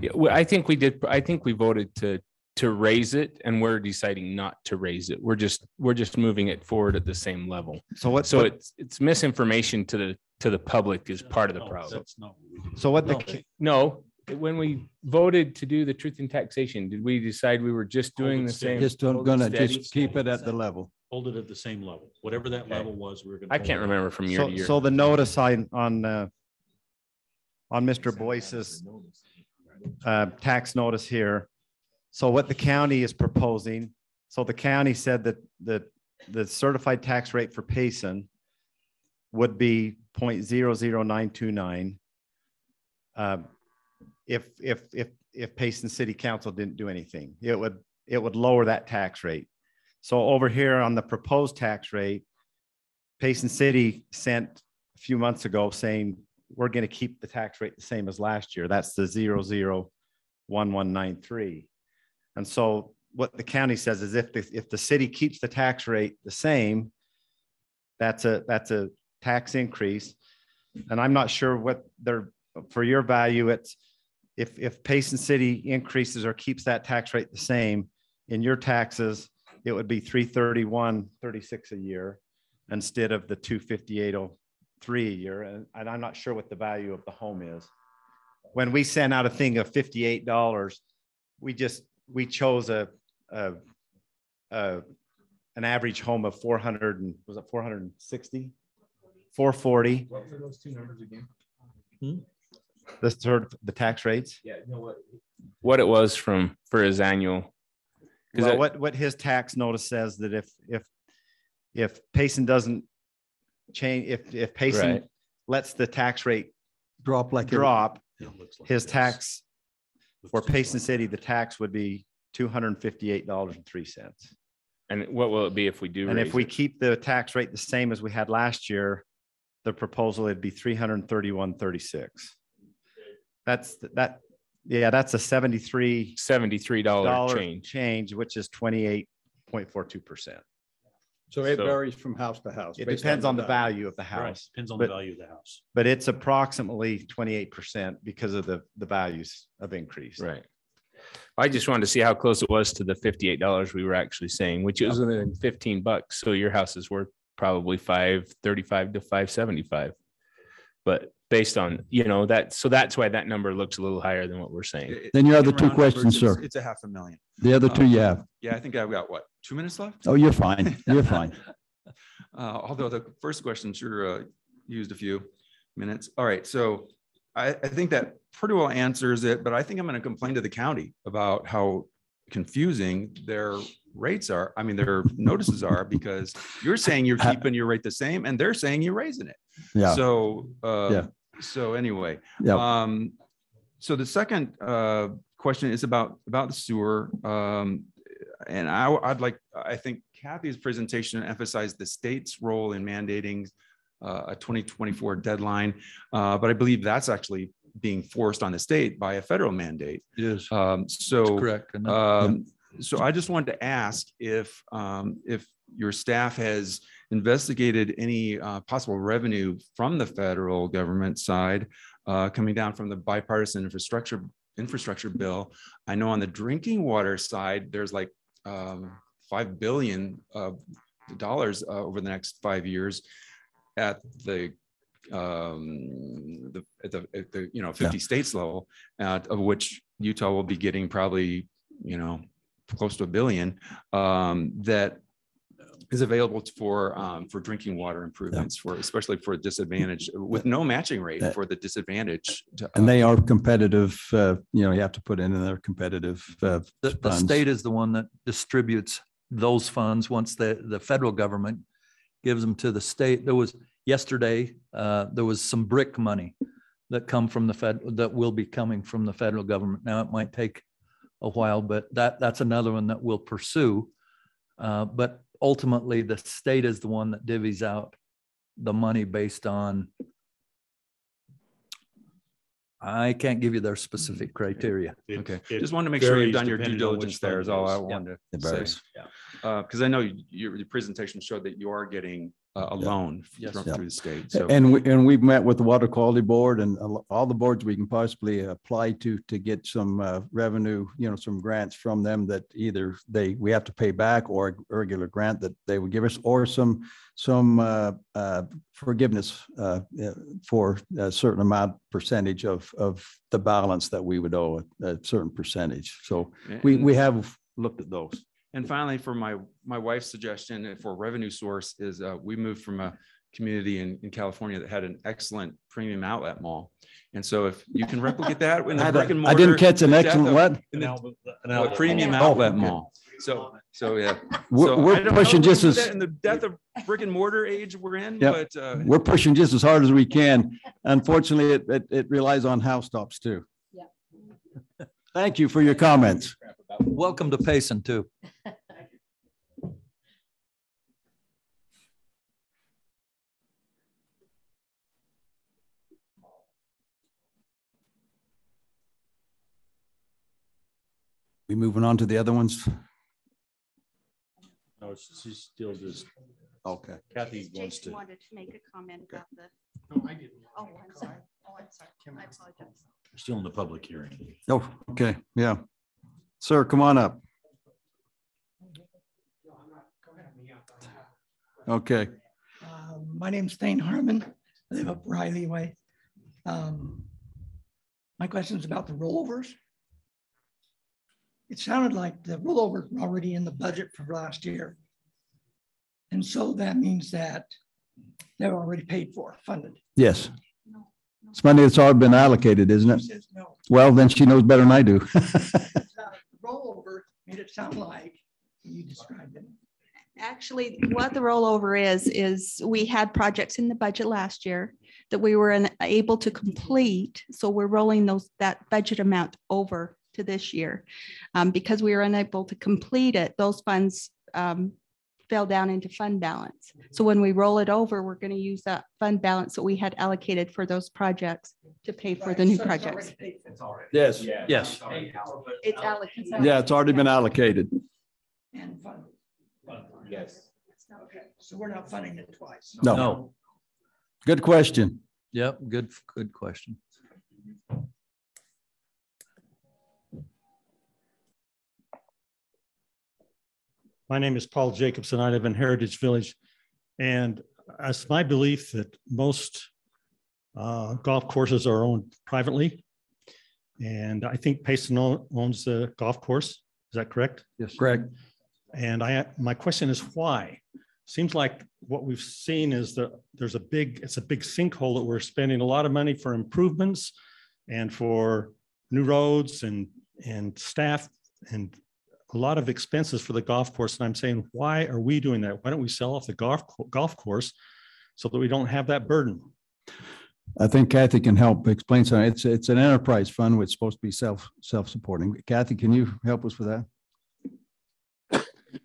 yeah, well, I think we did. I think we voted to raise it, and we're deciding not to raise it. We're just moving it forward at the same level. So it's misinformation to the public is part of the problem. So what no, when we voted to do the truth and taxation, did we decide we were just doing the same? Just gonna just keep it at the level. Hold it at the same level, whatever that level was. We're going. I can't remember from year to year. So the notice on Mr. Boyce's tax notice here. So what the county is proposing, so the county said that the certified tax rate for Payson would be 0.00929. If Payson City Council didn't do anything, it would lower that tax rate. So over here on the proposed tax rate, Payson City sent a few months ago saying we're going to keep the tax rate the same as last year. That's the 001193. And so what the county says is if the city keeps the tax rate the same, that's a tax increase. And I'm not sure what for your value, it's if Payson City increases or keeps that tax rate the same, in your taxes, it would be $331.36 a year instead of the $258.03 a year. And I'm not sure what the value of the home is. When we sent out a thing of $58, we chose an average home of 460, 440. What were those two numbers again? The tax rates. Yeah, you know what it was for his annual. Well, what his tax notice says that if Payson doesn't change, if Payson lets the tax rate drop, his tax for Payson City, the tax would be $258.03. And what will it be if we do? And if we keep the tax rate the same as we had last year, the proposal would be $331.36. That's a $73 change, which is 28.42%. So it varies from house to house. It depends on the value of the house. Right. Depends on the value of the house. But it's approximately 28% because of the values of increase. Right. I just wanted to see how close it was to the $58 we were actually saying, which is within $15. So your house is worth probably $535 to $575. But based on, that, so that's why that number looks a little higher than what we're saying. Then your other two questions, sir. It's $500,000. The other two you have. Yeah, I think I've got 2 minutes left? Oh, you're fine. You're fine. Although the first question sure used a few minutes. All right, so I think that pretty well answers it, but I think I'm going to complain to the county about how confusing their rates are. I mean, their notices are, because you're saying you're keeping your rate the same and they're saying you're raising it. Yeah. So, Yeah. so anyway, Yeah. so the second question is about the sewer. And I think Kathy's presentation emphasized the state's role in mandating a 2024 deadline. But I believe that's actually being forced on the state by a federal mandate. Yes. So Correct. so I just wanted to ask if your staff has investigated any possible revenue from the federal government side coming down from the bipartisan infrastructure bill. I know on the drinking water side, there's like $5 billion over the next 5 years at the 50 states level, of which Utah will be getting probably close to $1 billion that is available for drinking water improvements, especially for disadvantaged, with no matching rate for the disadvantaged. And they are competitive. You have to put in their competitive. The state is the one that distributes those funds once the federal government gives them to the state. There was yesterday, there was some BRIC money that come from the Fed, that will be coming from the federal government. Now it might take a while, but that's another one that we'll pursue. But ultimately, the state is the one that divvies out the money based on, I can't give you their specific criteria. Okay, just wanted to make sure you've done your due diligence there is all I wanted to say. Because I know your presentation showed that you are getting a loan through the state. So. And we've met with the Water Quality Board and all the boards we can possibly apply to get some revenue, some grants from them that either we have to pay back, or a regular grant that they would give us, or some forgiveness for a certain amount percentage of the balance that we would owe a certain percentage. So we have looked at those. And finally, for my wife's suggestion for revenue source is we moved from a community in California that had an excellent premium outlet mall. And so if you can replicate that in the brick and mortar. I didn't catch an excellent what? A premium outlet mall. So yeah. We're pushing just as in the death of brick and mortar age we're in, but we're pushing just as hard as we can. Unfortunately, it relies on housetops too. Yeah. Thank you for your comments. Welcome to Payson too. We moving on to the other ones? No, she's still just. Okay. Kathy wants to. Wanted to make a comment about the. No, I didn't. Oh, I'm sorry. I apologize. We're still in the public hearing. Oh, okay. Yeah. Sir, come on up. Okay. My name's Thane Harmon. I live up Riley Way. My question is about the rollovers. It sounded like the rollovers were already in the budget for last year. And so that means that they're already paid for, funded. Yes. It's money that's already been allocated, isn't it? Says no. Well, then she knows better than I do. Rollover made it sound like you described it. Actually, what the rollover is we had projects in the budget last year that we were unable to complete. So we're rolling that budget amount over to this year. Because we were unable to complete it, those funds fell down into fund balance. So when we roll it over, we're going to use that fund balance that we had allocated for those projects to pay for the new projects. Yes. Yeah. Yes. It's allocated. Yeah, it's already been allocated. And funded. Yes. Okay, so we're not funding it twice. No. Good question. Yep. Good question. My name is Paul Jacobson. I live in Heritage Village. And it's my belief that most golf courses are owned privately. And I think Payson owns the golf course. Is that correct? Yes. Correct. And my question is why? Seems like what we've seen is that it's a big sinkhole that we're spending a lot of money for improvements and for new roads and staff and a lot of expenses for the golf course. And I'm saying, why are we doing that? Why don't we sell off the golf course so that we don't have that burden? I think Kathy can help explain something. It's an enterprise fund, which is supposed to be self-supporting. Kathy, can you help us with that?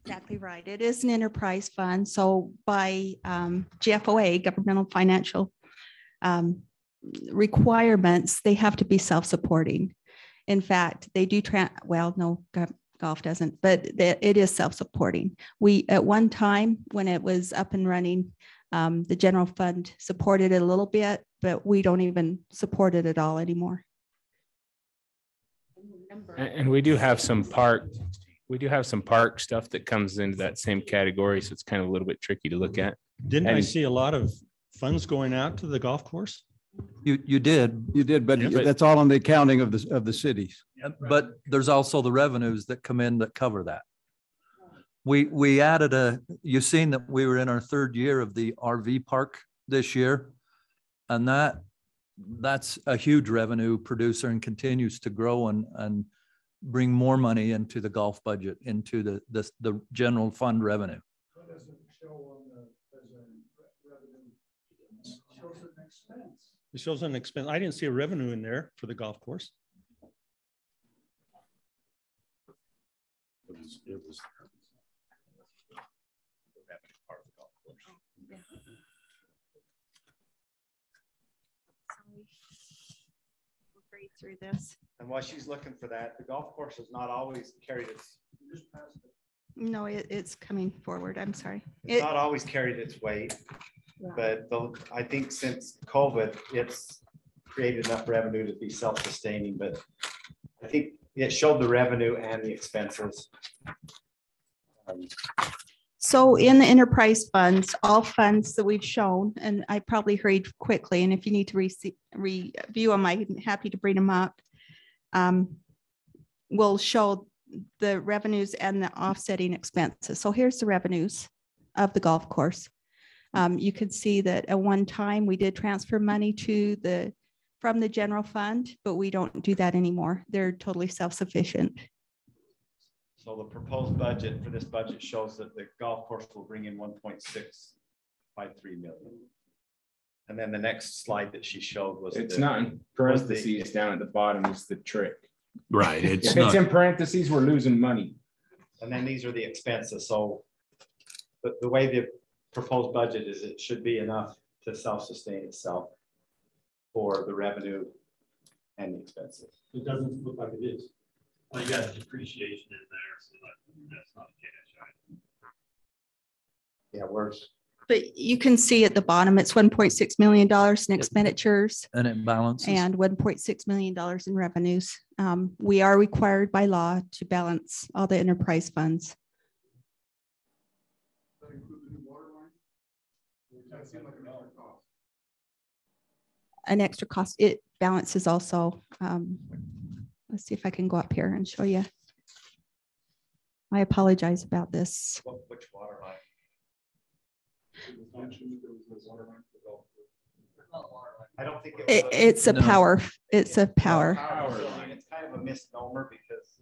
Exactly right. It is an enterprise fund. So by GFOA, governmental financial requirements, they have to be self-supporting. In fact, they do, well, no, golf doesn't, but it is self-supporting. We, at one time when it was up and running, the general fund supported it a little bit, but we don't even support it at all anymore. And we do have some park stuff that comes into that same category. So it's kind of a little bit tricky to look at. Didn't I see a lot of funds going out to the golf course? You did, but that's all on the accounting of the cities. But there's also the revenues that come in that cover that. We added you've seen that we were in our third year of the RV park this year. And that's a huge revenue producer and continues to grow and bring more money into the golf budget, into the general fund revenue. What does it show on as a revenue? It shows an expense. It shows an expense. I didn't see a revenue in there for the golf course. It was through this. And while she's looking for that, the golf course has not always carried its. No, it's coming forward. I'm sorry. It's not always carried its weight, but I think since COVID, it's created enough revenue to be self-sustaining. But I think it showed the revenue and the expenses. So in the enterprise funds, all funds that we've shown, and I probably hurried quickly, and if you need to review them, I'm happy to bring them up. We'll show the revenues and the offsetting expenses. So here's the revenues of the golf course. You can see that at one time we did transfer money from the general fund, but we don't do that anymore. They're totally self-sufficient. So the proposed budget for this budget shows that the golf course will bring in 1.653 million. And then the next slide that she showed was not in parentheses down at the bottom is the trick. Right. If it's in parentheses, we're losing money. And then these are the expenses. So the way the proposed budget is, it should be enough to self-sustain itself for the revenue and the expenses. It doesn't look like it is. Well, you got depreciation in there, so that's not cash item. Yeah, worse. But you can see at the bottom, it's $1.6 million in expenditures. And it balances. And $1.6 million in revenues. We are required by law to balance all the enterprise funds. An extra cost. It balances also. Let's see if I can go up here and show you. I apologize about this. Which water line? I don't think it's a power. It's a power. It's kind of a misnomer because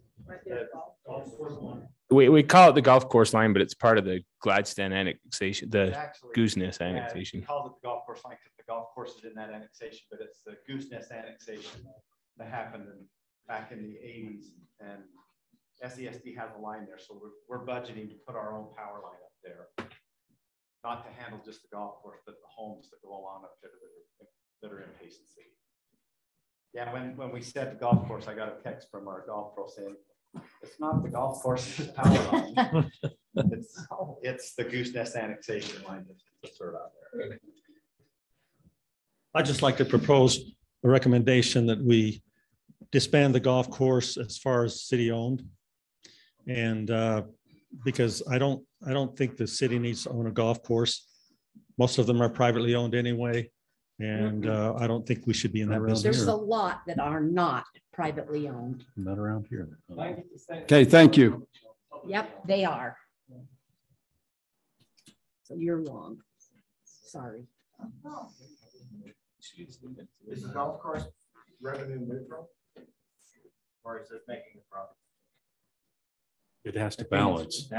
we call it the golf course line, but it's part of the Gladstone annexation, the Goose Nest annexation. We call it the golf course line because the golf course is in that annexation, but it's the Goose Nest annexation that happened back in the 80s, and SESD has a line there, so we're budgeting to put our own power line up there, not to handle just the golf course, but the homes that go along up there that are in Payson City. Yeah, when we said the golf course, I got a text from our golf pro saying, it's not the golf course's power line. it's the Goose Nest annexation line that's sort of out there. I'd just like to propose a recommendation that we disband the golf course as far as city owned. And because I don't think the city needs to own a golf course. Most of them are privately owned anyway. And I don't think we should be in that business. There's a lot that are not privately owned. Not around here. Okay, thank you. Yep, they are. So you're wrong. Sorry. Is the golf course revenue neutral? Or is it making a profit? It has to balance.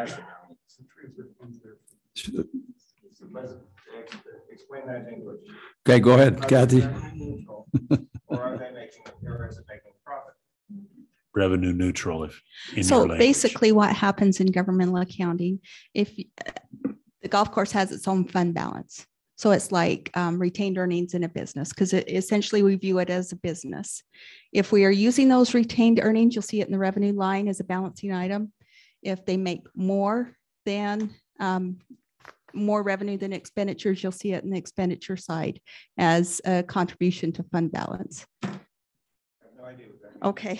Explain that in English. Okay, go ahead, Kathy. Or are they making, or is it making profit? Revenue neutral if in So your language. basically what happens in governmental accounting, if the golf course has its own fund balance. So it's like retained earnings in a business, because essentially we view it as a business. If we are using those retained earnings, you'll see it in the revenue line as a balancing item. If they make more revenue than expenditures, you'll see it in the expenditure side as a contribution to fund balance. I have no idea what that means. Okay,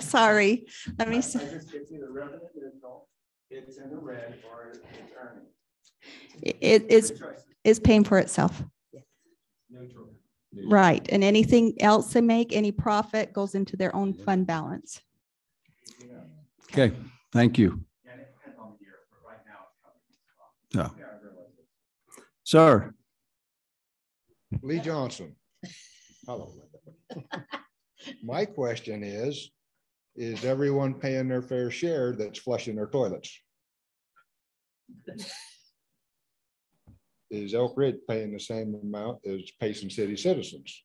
sorry. Let me see. It's either revenue neutral, it's in the red, or it's earning. It's paying for itself. Neutral. Right. And anything else they make, any profit goes into their own fund balance. Okay, thank you. Yeah, it depends on the year, but right now. Yeah. Sir. Lee Johnson. Hello. My question is everyone paying their fair share that's flushing their toilets? Is Elk Ridge paying the same amount as Payson City citizens?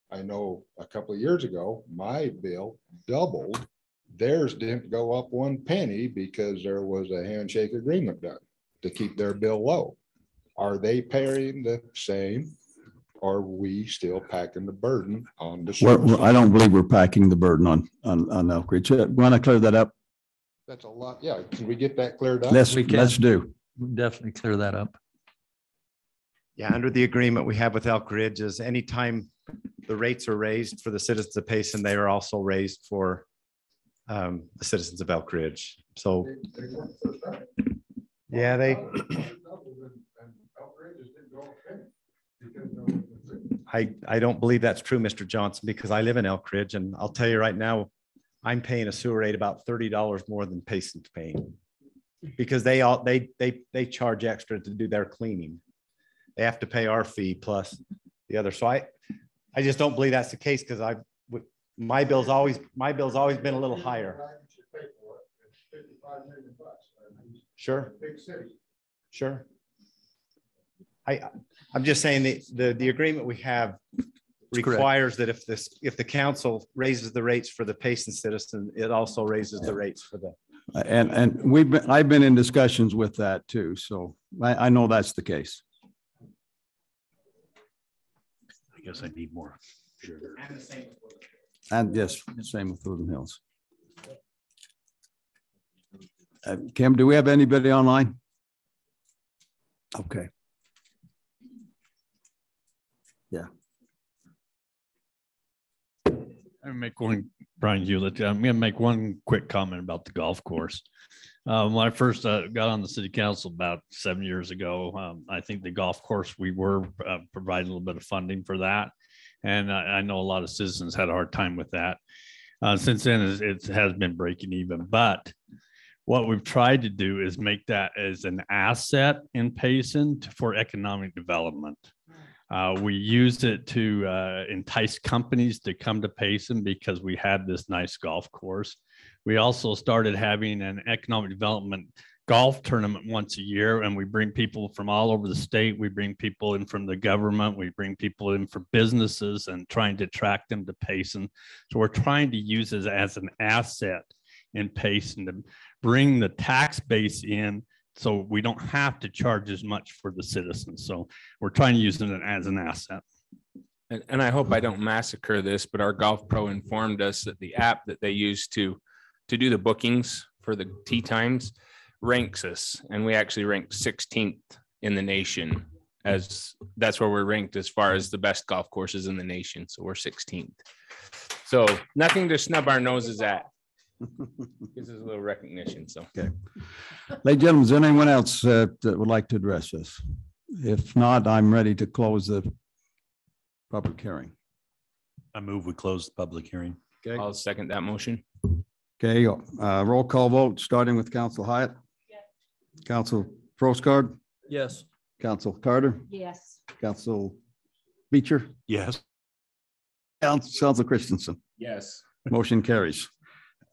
I know a couple of years ago, my bill doubled. Theirs didn't go up 1 penny because there was a handshake agreement done to keep their bill low. Are they paying the same? Or are we still packing the burden on the? I don't believe we're packing the burden on Elk Ridge. Want to clear that up? That's a lot. Yeah. Can we get that cleared up? Let's do. Definitely clear that up. Yeah, under the agreement we have with Elk Ridge is anytime the rates are raised for the citizens of Payson, they are also raised for the citizens of Elk Ridge. So yeah, I don't believe that's true, Mr. Johnson, because I live in Elk Ridge, and I'll tell you right now, I'm paying a sewer rate about $30 more than Payson's paying, because they charge extra to do their cleaning. They have to pay our fee plus the other. So I just don't believe that's the case, because my bill's always been a little higher. Sure. Sure. I'm just saying the agreement we have requires that if the council raises the rates for the Payson citizen, it also raises the rates for the. And I've been in discussions with that too. So I know that's the case. I guess I need more sugar. And yes, same with Woodland Hills. Kim, do we have anybody online? Okay. Yeah. I'm gonna make one quick comment about the golf course. When I first got on the city council about 7 years ago, I think the golf course, we were providing a little bit of funding for that. And I know a lot of citizens had a hard time with that. Since then, it has been breaking even. But what we've tried to do is make that as an asset in Payson for economic development. We used it to entice companies to come to Payson because we had this nice golf course. We also started having an economic development golf tournament once a year, and we bring people from all over the state. We bring people in from the government. We bring people in from businesses and trying to attract them to Payson. So we're trying to use it as an asset in Payson to bring the tax base in, so we don't have to charge as much for the citizens. So we're trying to use it as an asset. And I hope I don't massacre this, but our golf pro informed us that the app that they use to do the bookings for the tee times ranks us. And we actually ranked 16th in the nation, as that's where we're ranked as far as the best golf courses in the nation. So we're 16th. So nothing to snub our noses at. Gives us a little recognition. So, okay. Ladies and gentlemen, is there anyone else that would like to address us? If not, I'm ready to close the public hearing. I move we close the public hearing. Okay. I'll second that motion. Okay, roll call vote, starting with Council Hyatt. Yes. Council Proscard. Yes. Council Carter. Yes. Council Beecher. Yes. Council Christensen. Yes. Motion carries.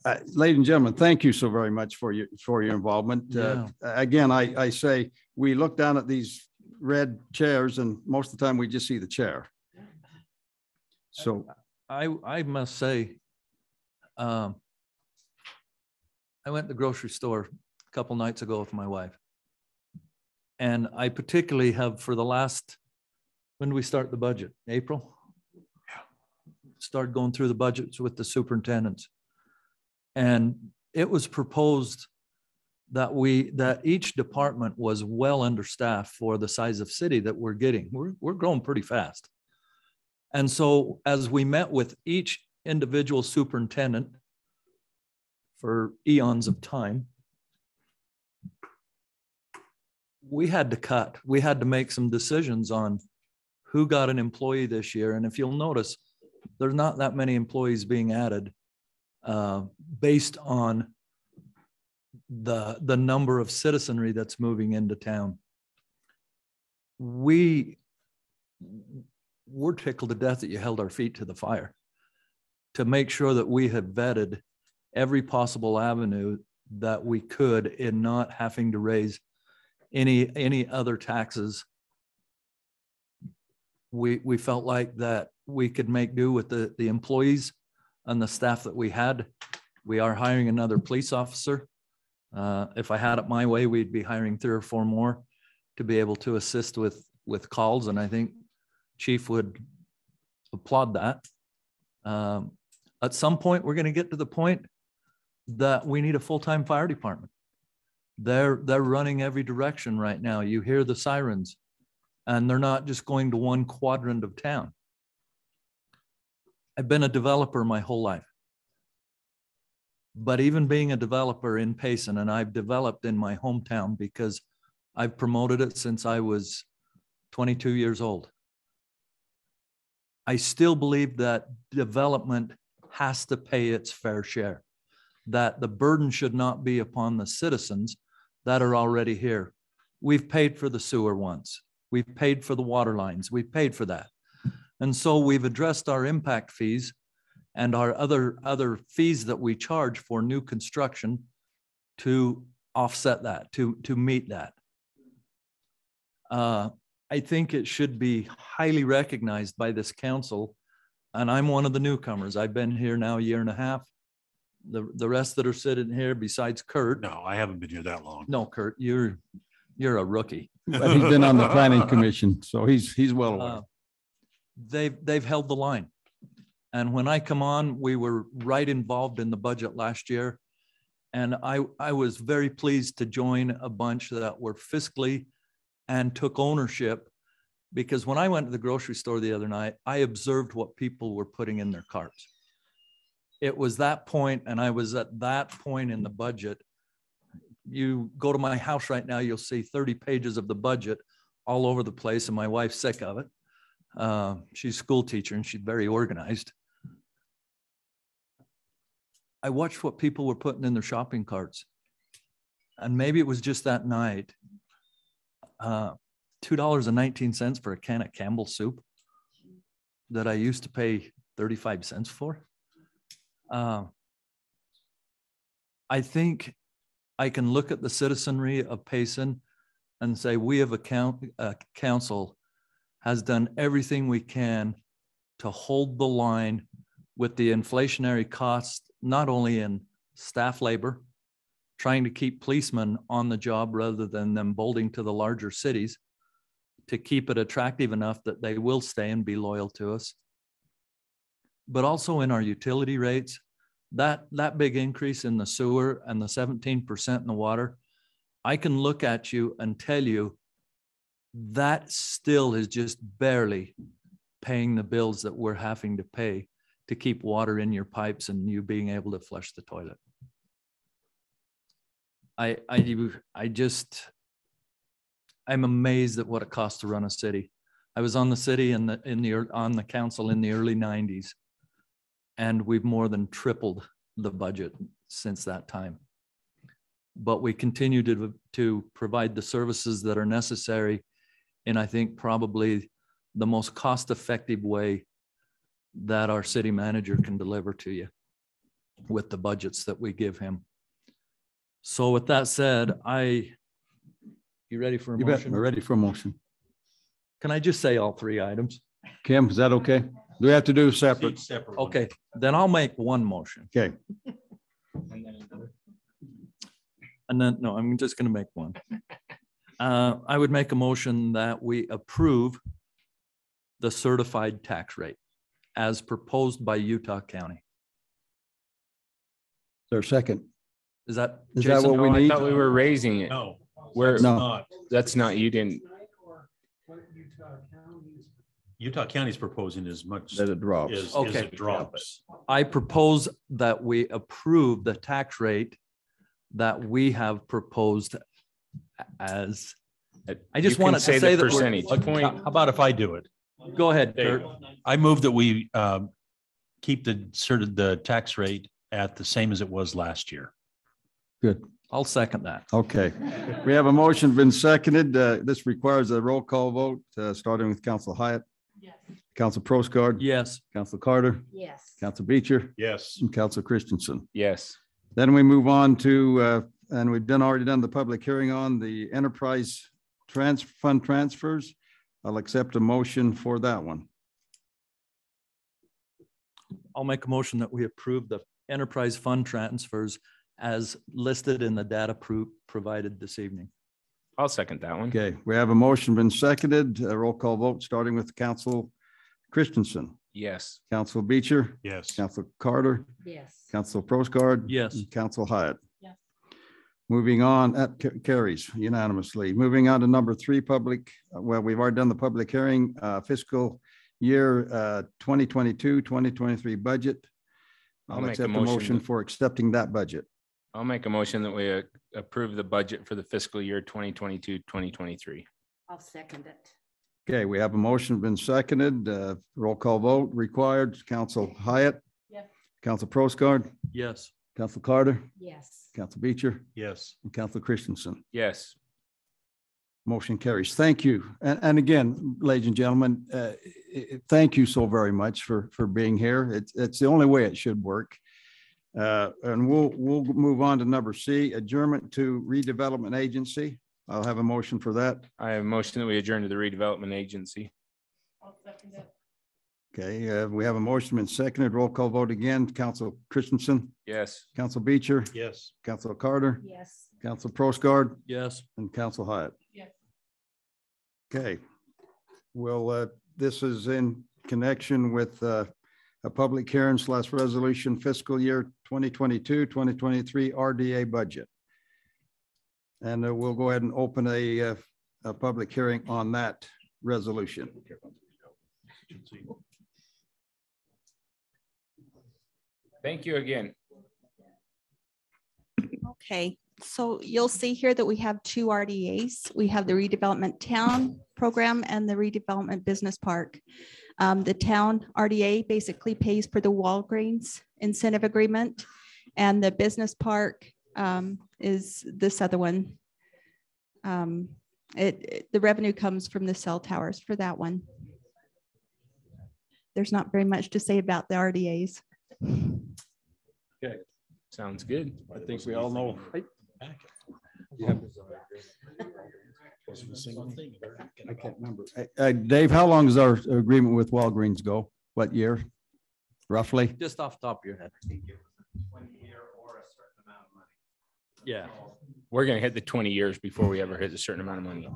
Ladies and gentlemen, thank you so very much for your involvement. Again, I say, we look down at these red chairs and most of the time we just see the chair. So I must say, I went to the grocery store a couple nights ago with my wife. And I particularly have, for the last, when do we start the budget? April? Started going through the budgets with the superintendents. And it was proposed that each department was well understaffed for the size of city that we're getting. We're growing pretty fast. And so as we met with each individual superintendent for eons of time, we had to cut. We had to make some decisions on who got an employee this year. And if you'll notice, there's not that many employees being added based on the number of citizenry that's moving into town. We're tickled to death that you held our feet to the fire to make sure that we had vetted every possible avenue that we could in not having to raise any other taxes. We felt like that we could make do with the employees and the staff that we had. We are hiring another police officer. If I had it my way, we'd be hiring 3 or 4 more to be able to assist with calls. And I think Chief would applaud that. At some point, we're going to get to the point that we need a full-time fire department. They're running every direction right now. You hear the sirens, and they're not just going to one quadrant of town. I've been a developer my whole life. But even being a developer in Payson, and I've developed in my hometown because I've promoted it since I was 22 years old. I still believe that development has to pay its fair share, that the burden should not be upon the citizens that are already here. We've paid for the sewer once. We've paid for the water lines. We've paid for that. And so we've addressed our impact fees and our other fees that we charge for new construction to offset that, to meet that. I think it should be highly recognized by this council, and I'm one of the newcomers. I've been here now 1.5 years. The rest that are sitting here, besides Kurt. No, I haven't been here that long. No, Kurt, you're a rookie. But he's been on the planning commission, so he's well aware. They've held the line. And when I come on, we were right involved in the budget last year. And I was very pleased to join a bunch that were fiscally and took ownership, because when I went to the grocery store the other night, I observed what people were putting in their carts. It was that point, and I was at that point in the budget. You go to my house right now, you'll see 30 pages of the budget all over the place, and my wife's sick of it. She's a school teacher and she's very organized. I watched what people were putting in their shopping carts. And maybe it was just that night, $2.19 for a can of Campbell's soup that I used to pay 35 cents for. I think I can look at the citizenry of Payson and say we have a council has done everything we can to hold the line with the inflationary costs, not only in staff labor, trying to keep policemen on the job rather than them bolting to the larger cities, to keep it attractive enough that they will stay and be loyal to us. But also in our utility rates, that big increase in the sewer and the 17% in the water, I can look at you and tell you that still is just barely paying the bills that we're having to pay to keep water in your pipes and you being able to flush the toilet. I'm amazed at what it costs to run a city. I was on the city on the council in the early 90s, and we've more than tripled the budget since that time. But we continue to provide the services that are necessary in, I think, probably the most cost-effective way that our city manager can deliver to you. with the budgets that we give him. So with that said, you ready for a You bet. motion? We're ready for a motion. Can I just say all three items? Kim, is that okay? Do we have to do separate? Okay, then I'll make one motion. Okay. And then, no, I'm just going to make one. I would make a motion that we approve the certified tax rate as proposed by Utah County. Is there a second? Is that Is Jason? that what we No, I need? thought we were raising it. No. We're, No. that's not, you didn't. Utah County's proposing as much That it drops. as Okay. it drops. I propose that we approve the tax rate that we have proposed as, I just You want can to say say the that. percentage we're- point. How about if I do it? Go ahead, There you Kurt. go. I move that we keep the tax rate at the same as it was last year. Good. I'll second that. Okay. We have a motion been seconded. This requires a roll call vote, starting with Council Hyatt. Yes. Council Prosgaard. Yes. Council Carter. Yes. Council Beecher. Yes. And Council Christensen. Yes. Then we move on to, and we've already done the public hearing on the enterprise fund transfers. I'll accept a motion for that one. I'll make a motion that we approve the enterprise fund transfers as listed in the data provided this evening. I'll second that one. Okay, we have a motion been seconded, a roll call vote, starting with Council Christensen, Yes. Council Beecher, Yes. Council Carter, Yes. Council Prosgaard. Yes. and Council Hyatt. Yes. Moving on, that carries unanimously. Moving on to number 3, public, well, we've already done the public hearing, fiscal year 2022, 2023 budget. I'll I'll make a accept a motion motion to- for accepting that budget. I'll make a motion that we approve the budget for the fiscal year 2022, 2023. I'll second it. Okay, we have a motion been seconded, roll call vote required. Council Hyatt. Yes. Council Prosgaard, Yes. Council Carter, Yes. Council Beecher, Yes. and Council Christensen. Yes. Motion carries. Thank you. And again, ladies and gentlemen, thank you so very much for being here. It's the only way it should work. And we'll move on to number C, adjournment to redevelopment agency. I'll have a motion for that. I have a motion that we adjourn to the redevelopment agency. I'll second it. Okay, we have a motion and seconded. Roll call vote again. Council Christensen, Yes. Council Beecher, Yes. Council Carter, Yes. Council Prosgaard, Yes. and Council Hyatt. Yes. Okay. Well, this is in connection with a public hearing / resolution fiscal year 2022, 2023 RDA budget. And we'll go ahead and open a public hearing on that resolution. Thank you again. Okay, so you'll see here that we have 2 RDAs. We have the redevelopment town program and the redevelopment business park. The town RDA basically pays for the Walgreens incentive agreement, and the business park is this other one. The revenue comes from the cell towers for that one. There's not very much to say about the RDAs. Okay. Sounds good. I think we all know. I can't remember. Dave, how long does our agreement with Walgreens go? What year? Roughly? Just off the top of your head. 20 year or a certain amount of money. Yeah. We're going to hit the 20 years before we ever hit a certain amount of money.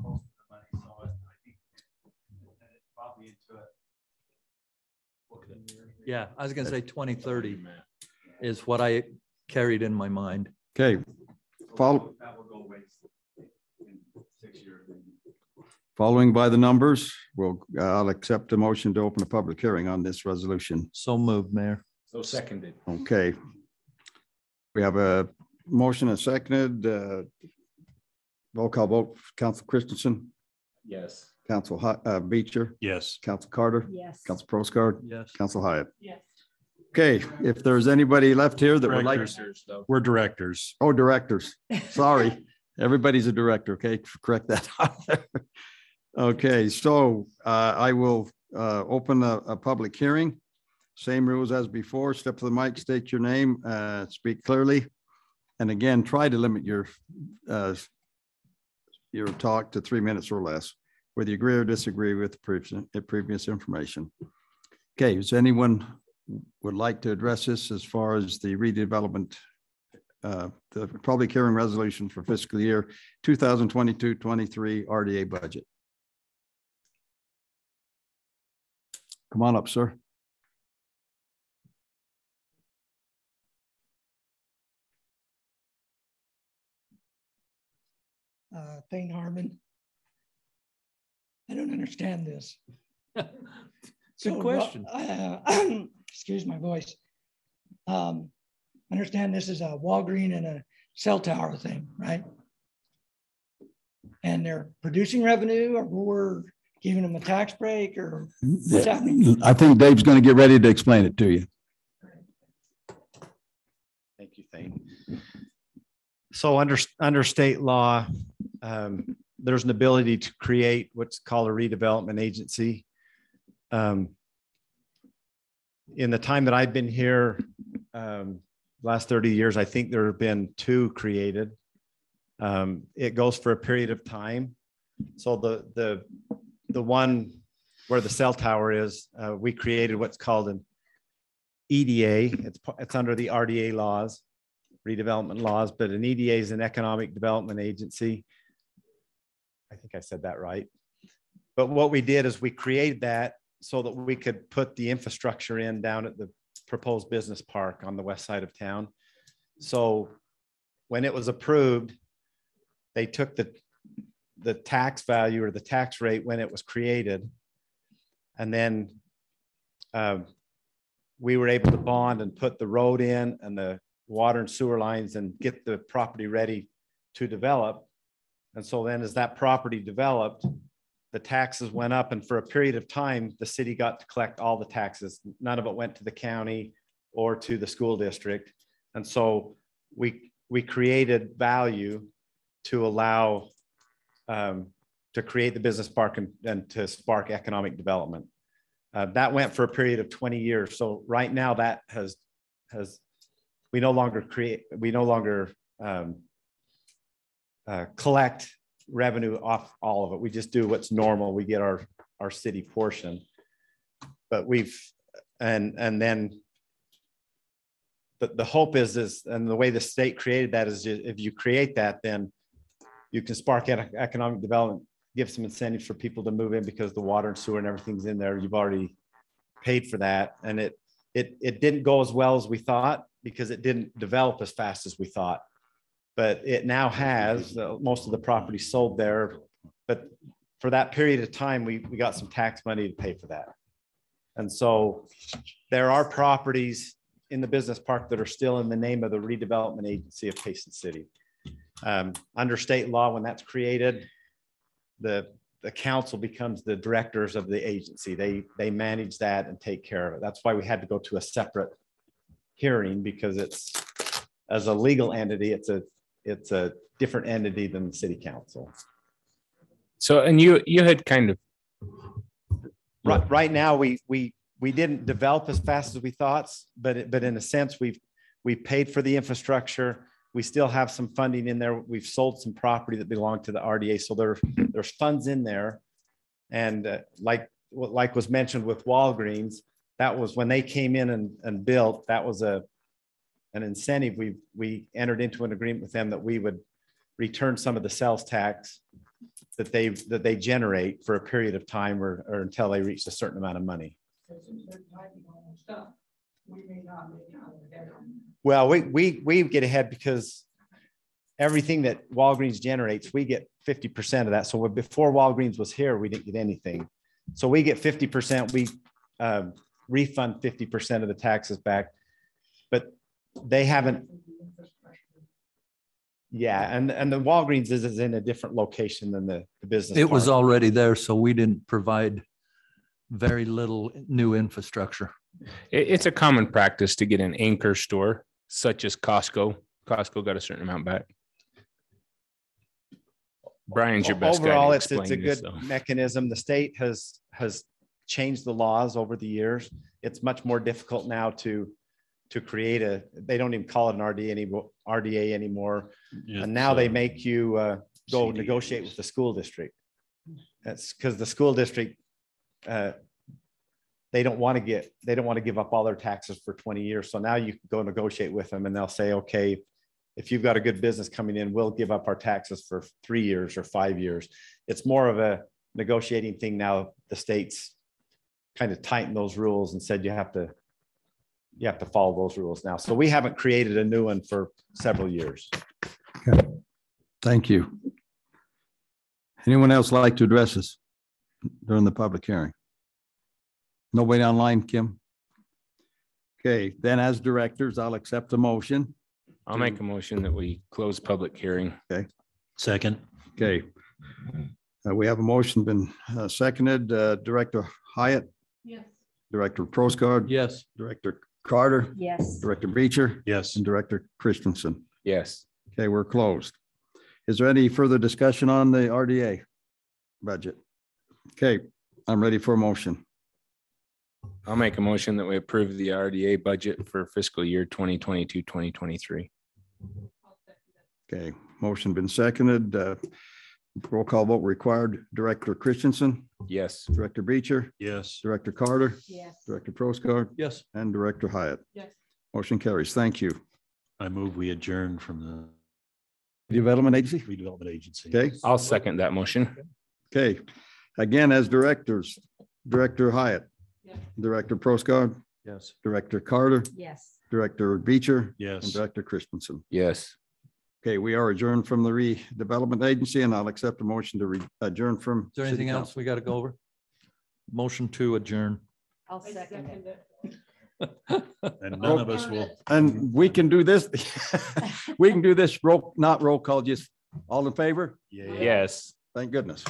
Yeah, I was gonna say 2030 is what I carried in my mind. Okay. Follow. That will go away in 6 years. Following by the numbers, I'll accept a motion to open a public hearing on this resolution. So moved, Mayor. So seconded. Okay. We have a motion and seconded. Roll call vote, Council Christensen, Yes. Council Beecher, Yes. Council Carter, Yes. Council Prosgaard, Yes. Council Hyatt. Yes. Okay, if there's anybody left here that would like, We're directors. oh, directors, sorry. Everybody's a director, okay? Correct that. Okay, so I will open a public hearing. Same rules as before. Step to the mic, state your name, speak clearly. And again, try to limit your talk to 3 minutes or less, whether you agree or disagree with the previous information. Okay, does anyone would like to address this as far as the redevelopment, the public hearing resolution for fiscal year 2022-23 RDA budget? Come on up, sir. Thane Harmon. I don't understand this. Good question. Excuse my voice. Understand this is a Walgreen and a cell tower thing, right? And they're producing revenue, or we're giving them a tax break, or what's happening? I think Dave's going to get ready to explain it to you. Thank you, Thane. So under state law, there's an ability to create what's called a redevelopment agency. In the time that I've been here, last 30 years, I think there have been 2 created. It goes for a period of time. So the one where the cell tower is, we created what's called an EDA. It's under the RDA laws, redevelopment laws, but an EDA is an economic development agency. I think I said that right. But what we did is we created that so that we could put the infrastructure in down at the proposed business park on the west side of town. So when it was approved, they took the tax value or the tax rate when it was created. And then we were able to bond and put the road in and the water and sewer lines and get the property ready to develop. And so then as that property developed, the taxes went up, and for a period of time, the city got to collect all the taxes. None of it went to the county or to the school district. And so we created value to allow to create the business park and to spark economic development. That went for a period of 20 years. So right now that we no longer collect revenue off all of it. We just do what's normal. We get our city portion, but and then the hope is, and the way the state created that is, if you create that, then you can spark economic development, give some incentives for people to move in because the water and sewer and everything's in there. You've already paid for that. And it didn't go as well as we thought because it didn't develop as fast as we thought. But it now has, most of the property sold there. But for that period of time, we got some tax money to pay for that. And so there are properties in the business park that are still in the name of the redevelopment agency of Payson City. Under state law, when that's created, the council becomes the directors of the agency. They manage that and take care of it. That's why we had to go to a separate hearing, because it's, as a legal entity, it's a different entity than the city council. So, and you had kind of right now we didn't develop as fast as we thought, but in a sense we've paid for the infrastructure. We still have some funding in there. We've sold some property that belonged to the RDA, so there's funds in there. And like was mentioned with Walgreens, that was when they came in and built. That was an incentive. We entered into an agreement with them that we would return some of the sales tax that they generate for a period of time or until they reach a certain amount of money. Well, we get ahead because everything that Walgreens generates, we get 50% of that. So before Walgreens was here, we didn't get anything. So we get 50%. We refund 50% of the taxes back, but they haven't. Yeah, and the Walgreens is in a different location than the business. It was already there, so we didn't provide very little new infrastructure. It's a common practice to get an anchor store, such as Costco. Costco got a certain amount back. Brian's your best guy. Overall, it's a good mechanism. The state has changed the laws over the years. It's much more difficult now to create they don't even call it an RDA anymore. And now they make you go negotiate with the school district. That's because the school district, they don't want to give up all their taxes for 20 years. So now you can go negotiate with them and they'll say, okay, if you've got a good business coming in, we'll give up our taxes for 3 years or 5 years. It's more of a negotiating thing now. The states kind of tighten those rules and said you have to follow those rules now. So we haven't created a new one for several years. Okay. Thank you. Anyone else like to address us during the public hearing? Nobody online, Kim? Okay, then as directors, I'll accept the motion. I'll make a motion that we close public hearing. Okay. Second. Okay. We have a motion been seconded. Director Hyatt? Yes. Director Prosgaard? Yes. Director Carter? Yes. Director Beecher? Yes. And Director Christensen? Yes. Okay, we're closed. Is there any further discussion on the RDA budget? Okay, I'm ready for a motion. I'll make a motion that we approve the RDA budget for fiscal year 2022, 2023. Okay, motion been seconded. Roll call vote required. Director Christensen? Yes. Director Beecher? Yes. Director Carter? Yes. Director Prosgaard? Yes. And Director Hyatt? Yes. Motion carries. Thank you. I move we adjourn from the Development Agency? redevelopment agency. Okay, I'll second that motion. okay. Again, as directors, Director Hyatt? Yes. Director Prosgaard? Yes. Director Carter? Yes. Director Beecher? And Yes. Director Christensen? Yes. Okay, we are adjourned from the redevelopment agency and I'll accept a motion to adjourn from. Is there anything else we got to go over? Motion to adjourn. I'll second it. And none of us will. And we can do this. We can do this not roll call, just all in favor? Yeah. Yes. Thank goodness.